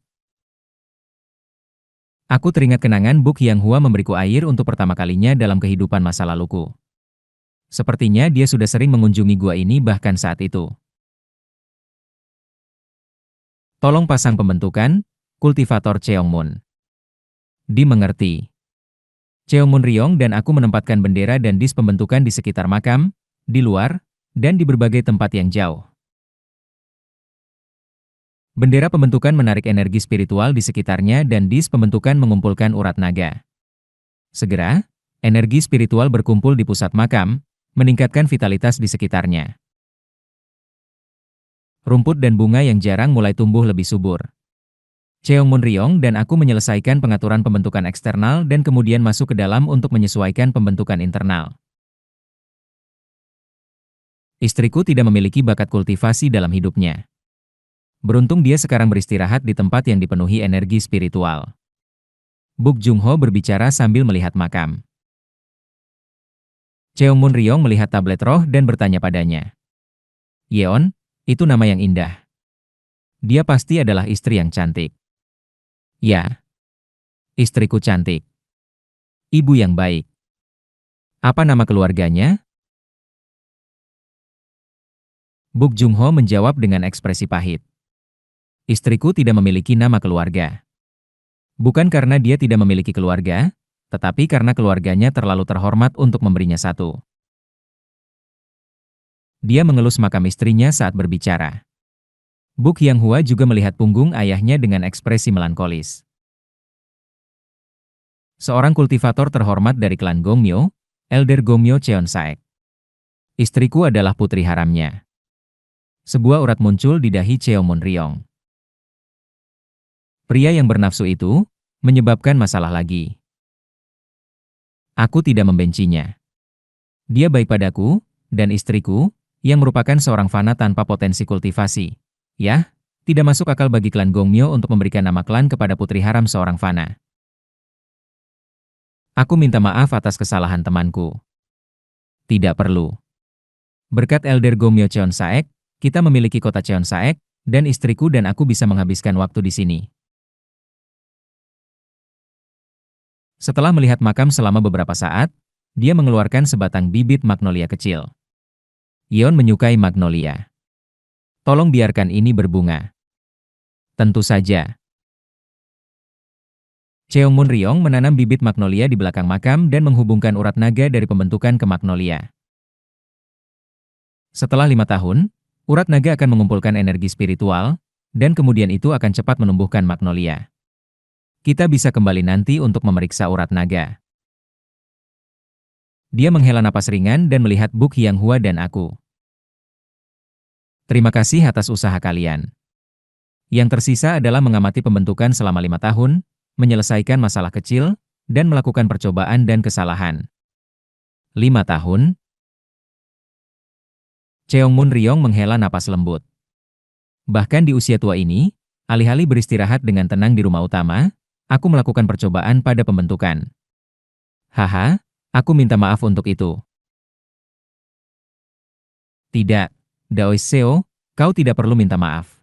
Aku teringat kenangan Buk Hyang-hwa memberiku air untuk pertama kalinya dalam kehidupan masa laluku. Sepertinya dia sudah sering mengunjungi gua ini bahkan saat itu. Tolong pasang pembentukan, kultivator Cheongmun. Dimengerti. Cheongmun Ryong dan aku menempatkan bendera dan dis pembentukan di sekitar makam, di luar, dan di berbagai tempat yang jauh. Bendera pembentukan menarik energi spiritual di sekitarnya dan dis pembentukan mengumpulkan urat naga. Segera, energi spiritual berkumpul di pusat makam, meningkatkan vitalitas di sekitarnya. Rumput dan bunga yang jarang mulai tumbuh lebih subur. Cheongmun Ryong dan aku menyelesaikan pengaturan pembentukan eksternal dan kemudian masuk ke dalam untuk menyesuaikan pembentukan internal. Istriku tidak memiliki bakat kultivasi dalam hidupnya. Beruntung dia sekarang beristirahat di tempat yang dipenuhi energi spiritual. Buk Jung-ho berbicara sambil melihat makam. Cheongmun Ryong melihat tablet roh dan bertanya padanya. Yeon, itu nama yang indah. Dia pasti adalah istri yang cantik. Ya, istriku cantik. Ibu yang baik. Apa nama keluarganya? Buk Jung-ho menjawab dengan ekspresi pahit. Istriku tidak memiliki nama keluarga. Bukan karena dia tidak memiliki keluarga, tetapi karena keluarganya terlalu terhormat untuk memberinya satu. Dia mengelus makam istrinya saat berbicara. Buk Hyang-hwa juga melihat punggung ayahnya dengan ekspresi melankolis. Seorang kultivator terhormat dari klan Gongmyo, Elder Gongmyo Cheonsaek. Istriku adalah putri haramnya. Sebuah urat muncul di dahi Cheongmun Ryong. Pria yang bernafsu itu, menyebabkan masalah lagi. Aku tidak membencinya. Dia baik padaku, dan istriku, yang merupakan seorang fana tanpa potensi kultivasi. Ya, tidak masuk akal bagi klan Gongmyo untuk memberikan nama klan kepada putri haram seorang fana. Aku minta maaf atas kesalahan temanku. Tidak perlu. Berkat Elder Gongmyo Cheonsaek, kita memiliki kota Cheonsaek, dan istriku dan aku bisa menghabiskan waktu di sini. Setelah melihat makam selama beberapa saat, dia mengeluarkan sebatang bibit magnolia kecil. Yeon menyukai magnolia. Tolong biarkan ini berbunga. Tentu saja. Cheongmun Ryong menanam bibit magnolia di belakang makam dan menghubungkan urat naga dari pembentukan ke magnolia. Setelah 5 tahun, urat naga akan mengumpulkan energi spiritual, dan kemudian itu akan cepat menumbuhkan magnolia. Kita bisa kembali nanti untuk memeriksa urat naga. Dia menghela napas ringan dan melihat Buk Hyang-hwa dan aku. Terima kasih atas usaha kalian. Yang tersisa adalah mengamati pembentukan selama 5 tahun, menyelesaikan masalah kecil, dan melakukan percobaan dan kesalahan. 5 tahun? Cheongmun Ryong menghela napas lembut. Bahkan di usia tua ini, alih-alih beristirahat dengan tenang di rumah utama, aku melakukan percobaan pada pembentukan. Haha, aku minta maaf untuk itu. Tidak, Daois Seo, kau tidak perlu minta maaf.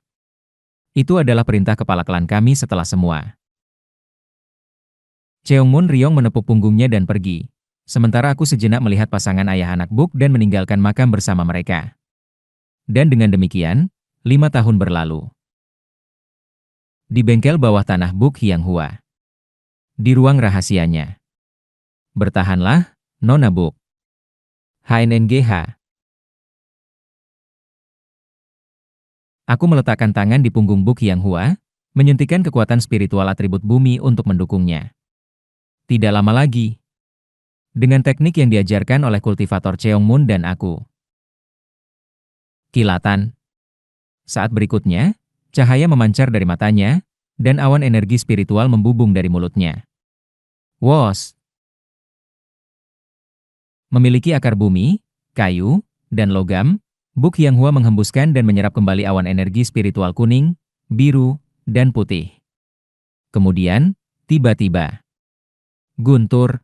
Itu adalah perintah kepala klan kami setelah semua. Cheongmun Ryong menepuk punggungnya dan pergi. Sementara aku sejenak melihat pasangan ayah anak Buk dan meninggalkan makam bersama mereka. Dan dengan demikian, 5 tahun berlalu. Di bengkel bawah tanah Buk Hyang-hua. Di ruang rahasianya. Bertahanlah, Nona Buk. HNNGH. Aku meletakkan tangan di punggung Buk Hyang-hua, menyuntikkan kekuatan spiritual atribut bumi untuk mendukungnya. Tidak lama lagi. Dengan teknik yang diajarkan oleh kultivator Cheongmun dan aku. Kilatan. Saat berikutnya, cahaya memancar dari matanya, dan awan energi spiritual membubung dari mulutnya. Wos. Memiliki akar bumi, kayu, dan logam, Buk Hyang-hua menghembuskan dan menyerap kembali awan energi spiritual kuning, biru, dan putih. Kemudian, tiba-tiba, guntur.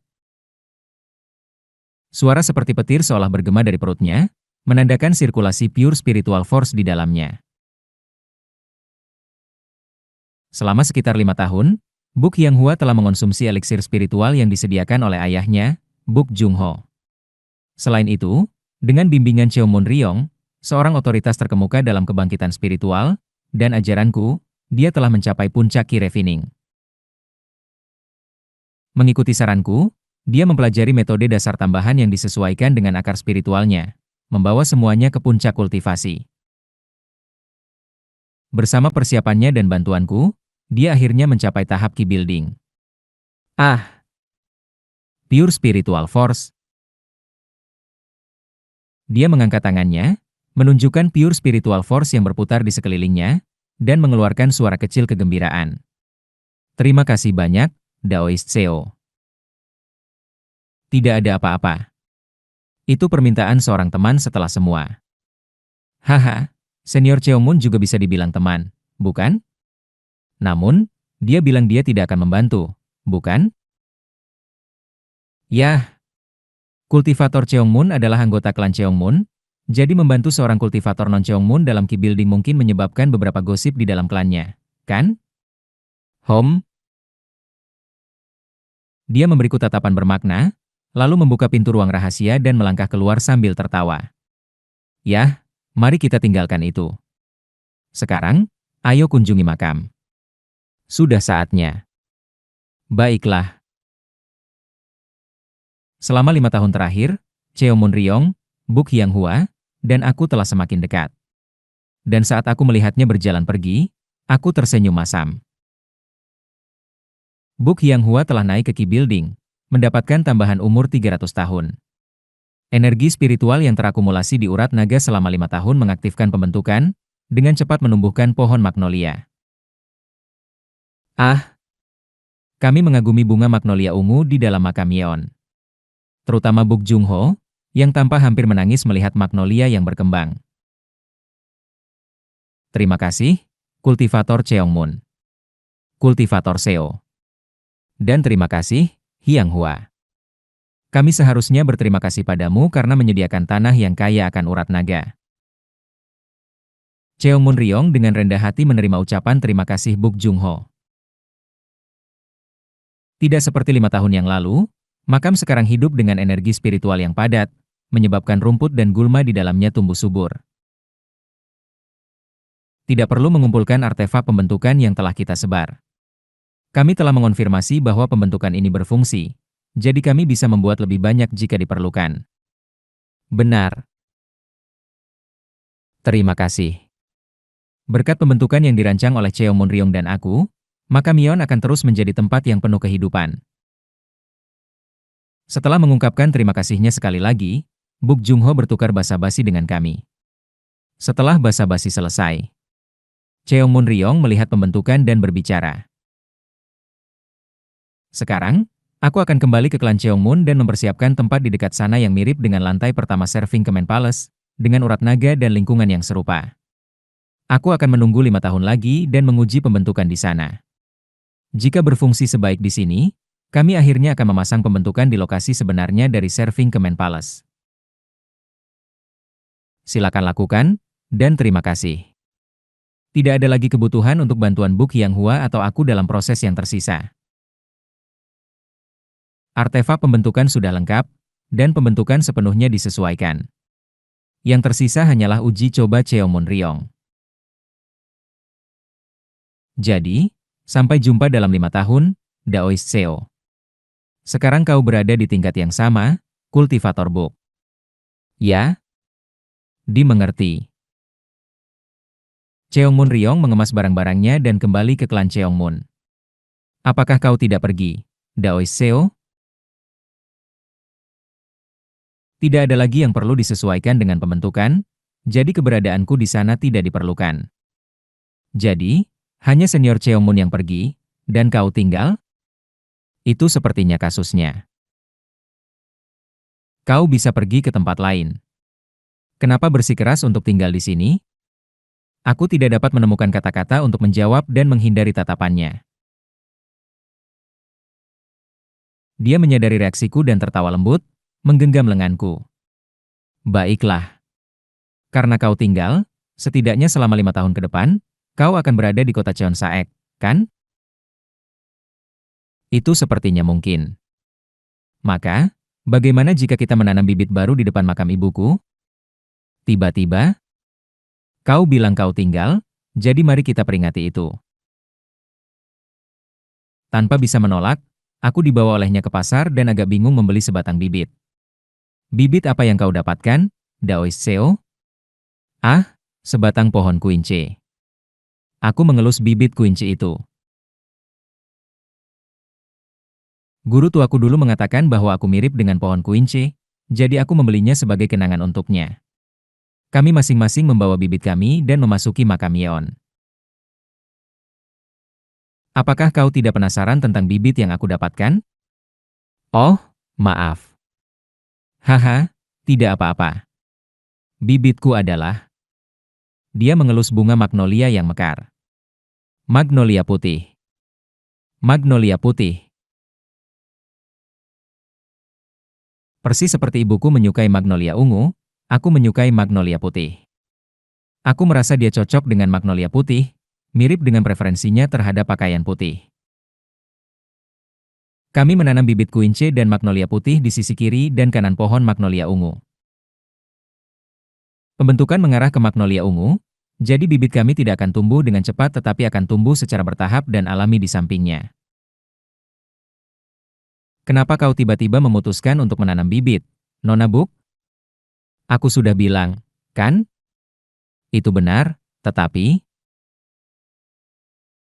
Suara seperti petir seolah bergema dari perutnya, menandakan sirkulasi pure spiritual force di dalamnya. Selama sekitar 5 tahun, Buk Hyang-hua telah mengonsumsi eliksir spiritual yang disediakan oleh ayahnya, Buk Jung-ho. Selain itu, dengan bimbingan Cheongmun Ryong, seorang otoritas terkemuka dalam kebangkitan spiritual, dan ajaranku, dia telah mencapai puncak Ki Refining. Mengikuti saranku, dia mempelajari metode dasar tambahan yang disesuaikan dengan akar spiritualnya, membawa semuanya ke puncak kultivasi. Bersama persiapannya dan bantuanku, dia akhirnya mencapai tahap Ki Building. Ah! Pure Spiritual Force. Dia mengangkat tangannya, menunjukkan pure spiritual force yang berputar di sekelilingnya, dan mengeluarkan suara kecil kegembiraan. Terima kasih banyak, Daoist Seo. Tidak ada apa-apa. Itu permintaan seorang teman setelah semua. Haha, Senior Cheongmun juga bisa dibilang teman, bukan? Namun, dia bilang dia tidak akan membantu, bukan? Yah, kultivator Cheongmun adalah anggota klan Cheongmun, jadi membantu seorang kultivator non-Cheongmun dalam Ki Building mungkin menyebabkan beberapa gosip di dalam klannya, kan? Hom? Dia memberiku tatapan bermakna, lalu membuka pintu ruang rahasia dan melangkah keluar sambil tertawa. Yah, mari kita tinggalkan itu. Sekarang, ayo kunjungi makam. Sudah saatnya. Baiklah. Selama 5 tahun terakhir, Cheongmun Ryong, Buk Hyang-hua, dan aku telah semakin dekat. Dan saat aku melihatnya berjalan pergi, aku tersenyum masam. Buk Hyang-hua telah naik ke Ki Building, mendapatkan tambahan umur 300 tahun. Energi spiritual yang terakumulasi di urat naga selama 5 tahun mengaktifkan pembentukan, dengan cepat menumbuhkan pohon magnolia. Ah! Kami mengagumi bunga magnolia ungu di dalam makam Yeon. Terutama Buk Jung-ho, yang tampak hampir menangis melihat magnolia yang berkembang. Terima kasih, Kultivator Cheongmun. Kultivator Seo. Dan terima kasih, Hyang-hua. Kami seharusnya berterima kasih padamu karena menyediakan tanah yang kaya akan urat naga. Cheongmun Ryong dengan rendah hati menerima ucapan terima kasih Buk Jung-ho. Tidak seperti 5 tahun yang lalu, makam sekarang hidup dengan energi spiritual yang padat, menyebabkan rumput dan gulma di dalamnya tumbuh subur. Tidak perlu mengumpulkan artefak pembentukan yang telah kita sebar. Kami telah mengonfirmasi bahwa pembentukan ini berfungsi, jadi kami bisa membuat lebih banyak jika diperlukan. Benar. Terima kasih. Berkat pembentukan yang dirancang oleh Cheongmun Ryong dan aku, makam Yeon akan terus menjadi tempat yang penuh kehidupan. Setelah mengungkapkan terima kasihnya sekali lagi, Buk Jung-ho bertukar basa-basi dengan kami. Setelah basa-basi selesai, Cheongmun Ryong melihat pembentukan dan berbicara. Sekarang, aku akan kembali ke klan Cheongmun dan mempersiapkan tempat di dekat sana yang mirip dengan lantai pertama Serving Command Palace, dengan urat naga dan lingkungan yang serupa. Aku akan menunggu 5 tahun lagi dan menguji pembentukan di sana. Jika berfungsi sebaik di sini, kami akhirnya akan memasang pembentukan di lokasi sebenarnya dari Serving Command Palace. Silakan lakukan, dan terima kasih. Tidak ada lagi kebutuhan untuk bantuan Buk Yanghua atau aku dalam proses yang tersisa. Artefak pembentukan sudah lengkap, dan pembentukan sepenuhnya disesuaikan. Yang tersisa hanyalah uji coba Cheongmun Ryong. Jadi, sampai jumpa dalam 5 tahun, Daoist Seo. Sekarang kau berada di tingkat yang sama, kultivator Buk. Ya? Dimengerti. Cheongmun Ryong mengemas barang-barangnya dan kembali ke klan Cheongmun. Apakah kau tidak pergi, Daoist Seo? Tidak ada lagi yang perlu disesuaikan dengan pembentukan, jadi keberadaanku di sana tidak diperlukan. Jadi, hanya senior Cheongmun yang pergi, dan kau tinggal? Itu sepertinya kasusnya. Kau bisa pergi ke tempat lain. Kenapa bersikeras untuk tinggal di sini? Aku tidak dapat menemukan kata-kata untuk menjawab dan menghindari tatapannya. Dia menyadari reaksiku dan tertawa lembut, menggenggam lenganku. Baiklah. Karena kau tinggal, setidaknya selama 5 tahun ke depan, kau akan berada di kota Cheonsaek, kan? Itu sepertinya mungkin. Maka, bagaimana jika kita menanam bibit baru di depan makam ibuku? Tiba-tiba, kau bilang kau tinggal, jadi mari kita peringati itu. Tanpa bisa menolak, aku dibawa olehnya ke pasar dan agak bingung membeli sebatang bibit. Bibit apa yang kau dapatkan, Daoist Seo? Ah, sebatang pohon kuince. Aku mengelus bibit kuince itu. Guru tuaku dulu mengatakan bahwa aku mirip dengan pohon kuince, jadi aku membelinya sebagai kenangan untuknya. Kami masing-masing membawa bibit kami dan memasuki makam Yeon. Apakah kau tidak penasaran tentang bibit yang aku dapatkan? Oh, maaf. Haha, tidak apa-apa. Bibitku adalah... Dia mengelus bunga magnolia yang mekar. Magnolia putih. Magnolia putih. Persis seperti ibuku menyukai magnolia ungu, aku menyukai magnolia putih. Aku merasa dia cocok dengan magnolia putih, mirip dengan preferensinya terhadap pakaian putih. Kami menanam bibit kuince dan magnolia putih di sisi kiri dan kanan pohon magnolia ungu. Pembentukan mengarah ke magnolia ungu, jadi bibit kami tidak akan tumbuh dengan cepat tetapi akan tumbuh secara bertahap dan alami di sampingnya. Kenapa kau tiba-tiba memutuskan untuk menanam bibit, Nona Buk? Aku sudah bilang, kan? Itu benar, tetapi...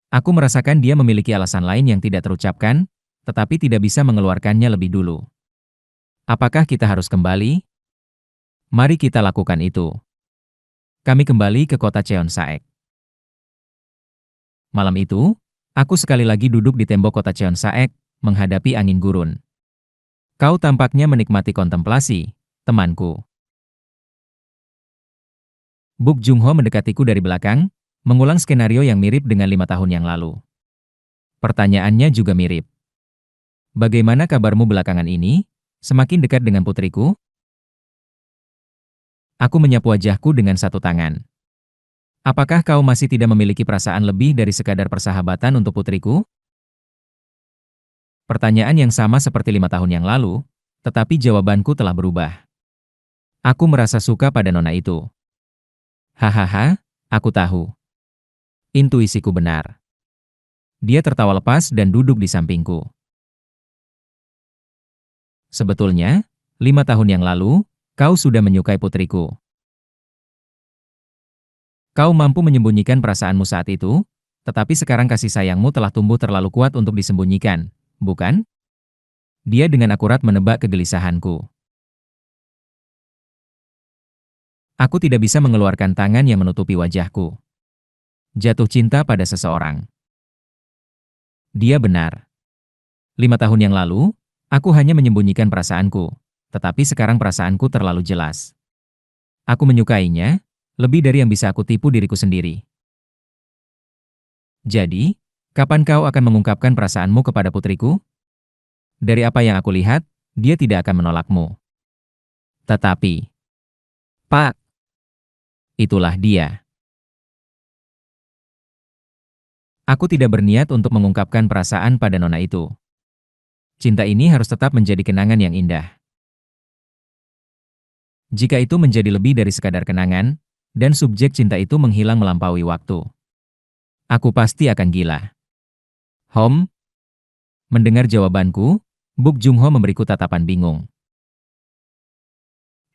Aku merasakan dia memiliki alasan lain yang tidak terucapkan, tetapi tidak bisa mengeluarkannya lebih dulu. Apakah kita harus kembali? Mari kita lakukan itu. Kami kembali ke kota Cheonsaek. Malam itu, aku sekali lagi duduk di tembok kota Cheonsaek, menghadapi angin gurun. Kau tampaknya menikmati kontemplasi, temanku. Buk Jungho mendekatiku dari belakang, mengulang skenario yang mirip dengan 5 tahun yang lalu. Pertanyaannya juga mirip. Bagaimana kabarmu belakangan ini? Semakin dekat dengan putriku? Aku menyapu wajahku dengan satu tangan. Apakah kau masih tidak memiliki perasaan lebih dari sekadar persahabatan untuk putriku? Pertanyaan yang sama seperti 5 tahun yang lalu, tetapi jawabanku telah berubah. Aku merasa suka pada nona itu. Hahaha, aku tahu. Intuisiku benar. Dia tertawa lepas dan duduk di sampingku. Sebetulnya, 5 tahun yang lalu, kau sudah menyukai putriku. Kau mampu menyembunyikan perasaanmu saat itu, tetapi sekarang kasih sayangmu telah tumbuh terlalu kuat untuk disembunyikan, bukan? Dia dengan akurat menebak kegelisahanku. Aku tidak bisa mengeluarkan tangan yang menutupi wajahku. Jatuh cinta pada seseorang. Dia benar. 5 tahun yang lalu, aku hanya menyembunyikan perasaanku, tetapi sekarang perasaanku terlalu jelas. Aku menyukainya, lebih dari yang bisa aku tipu diriku sendiri. Jadi, kapan kau akan mengungkapkan perasaanmu kepada putriku? Dari apa yang aku lihat, dia tidak akan menolakmu. Tetapi, Pak, itulah dia. Aku tidak berniat untuk mengungkapkan perasaan pada nona itu. Cinta ini harus tetap menjadi kenangan yang indah. Jika itu menjadi lebih dari sekadar kenangan, dan subjek cinta itu menghilang melampaui waktu, aku pasti akan gila. Hom, mendengar jawabanku, Buk Jung Ho memberiku tatapan bingung.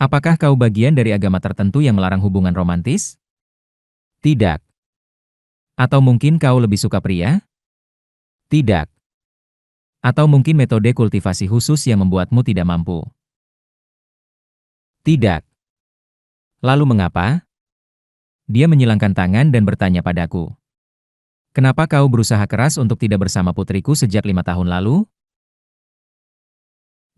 Apakah kau bagian dari agama tertentu yang melarang hubungan romantis? Tidak. Atau mungkin kau lebih suka pria? Tidak. Atau mungkin metode kultivasi khusus yang membuatmu tidak mampu? Tidak. Lalu mengapa? Dia menyilangkan tangan dan bertanya padaku. Kenapa kau berusaha keras untuk tidak bersama putriku sejak 5 tahun lalu?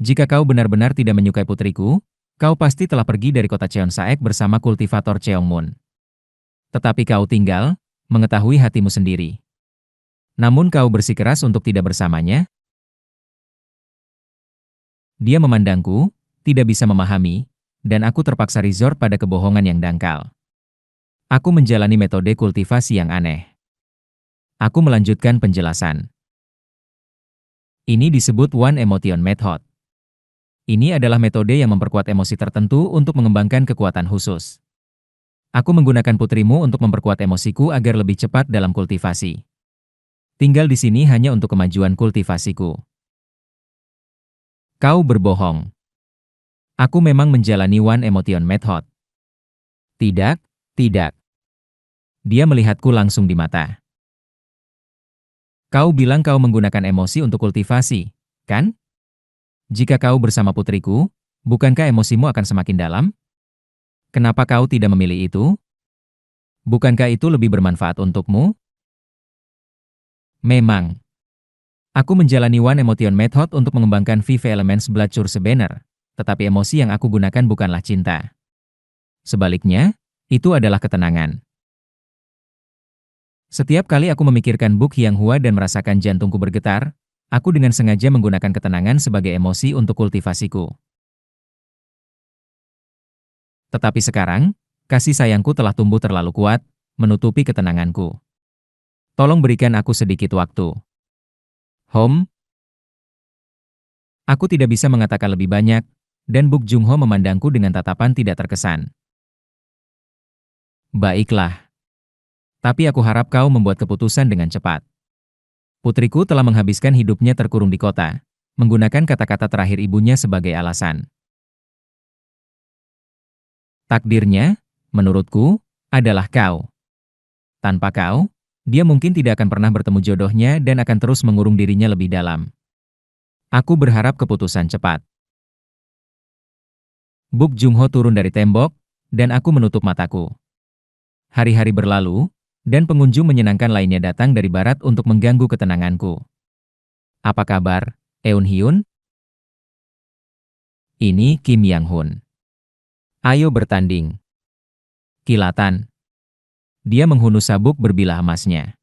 Jika kau benar-benar tidak menyukai putriku, kau pasti telah pergi dari kota Cheonsaek bersama kultivator Cheongmun. Tetapi kau tinggal, mengetahui hatimu sendiri. Namun kau bersikeras untuk tidak bersamanya? Dia memandangku, tidak bisa memahami, dan aku terpaksa resort pada kebohongan yang dangkal. Aku menjalani metode kultivasi yang aneh. Aku melanjutkan penjelasan. Ini disebut One Emotion Method. Ini adalah metode yang memperkuat emosi tertentu untuk mengembangkan kekuatan khusus. Aku menggunakan putrimu untuk memperkuat emosiku agar lebih cepat dalam kultivasi. Tinggal di sini hanya untuk kemajuan kultivasiku. Kau berbohong. Aku memang menjalani One Emotion Method. Tidak, tidak. Dia melihatku langsung di mata. Kau bilang kau menggunakan emosi untuk kultivasi, kan? Jika kau bersama putriku, bukankah emosimu akan semakin dalam? Kenapa kau tidak memilih itu? Bukankah itu lebih bermanfaat untukmu? Memang. Aku menjalani One Emotion Method untuk mengembangkan Vive Elements Belatur Sebener, tetapi emosi yang aku gunakan bukanlah cinta. Sebaliknya, itu adalah ketenangan. Setiap kali aku memikirkan Buk Hyang Hua dan merasakan jantungku bergetar, aku dengan sengaja menggunakan ketenangan sebagai emosi untuk kultivasiku. Tetapi sekarang, kasih sayangku telah tumbuh terlalu kuat, menutupi ketenanganku. Tolong berikan aku sedikit waktu. Hom, aku tidak bisa mengatakan lebih banyak, dan Buk Jung Ho memandangku dengan tatapan tidak terkesan. Baiklah. Tapi aku harap kau membuat keputusan dengan cepat. Putriku telah menghabiskan hidupnya terkurung di kota, menggunakan kata-kata terakhir ibunya sebagai alasan. Takdirnya, menurutku, adalah kau. Tanpa kau, dia mungkin tidak akan pernah bertemu jodohnya dan akan terus mengurung dirinya lebih dalam. Aku berharap keputusan cepat. Buk Jung Ho turun dari tembok, dan aku menutup mataku. Hari-hari berlalu, dan pengunjung menyenangkan lainnya datang dari barat untuk mengganggu ketenanganku. Apa kabar, Eun Hyun? Ini Kim Yang Hun. Ayo bertanding. Kilatan. Dia menghunus sabuk berbilah emasnya.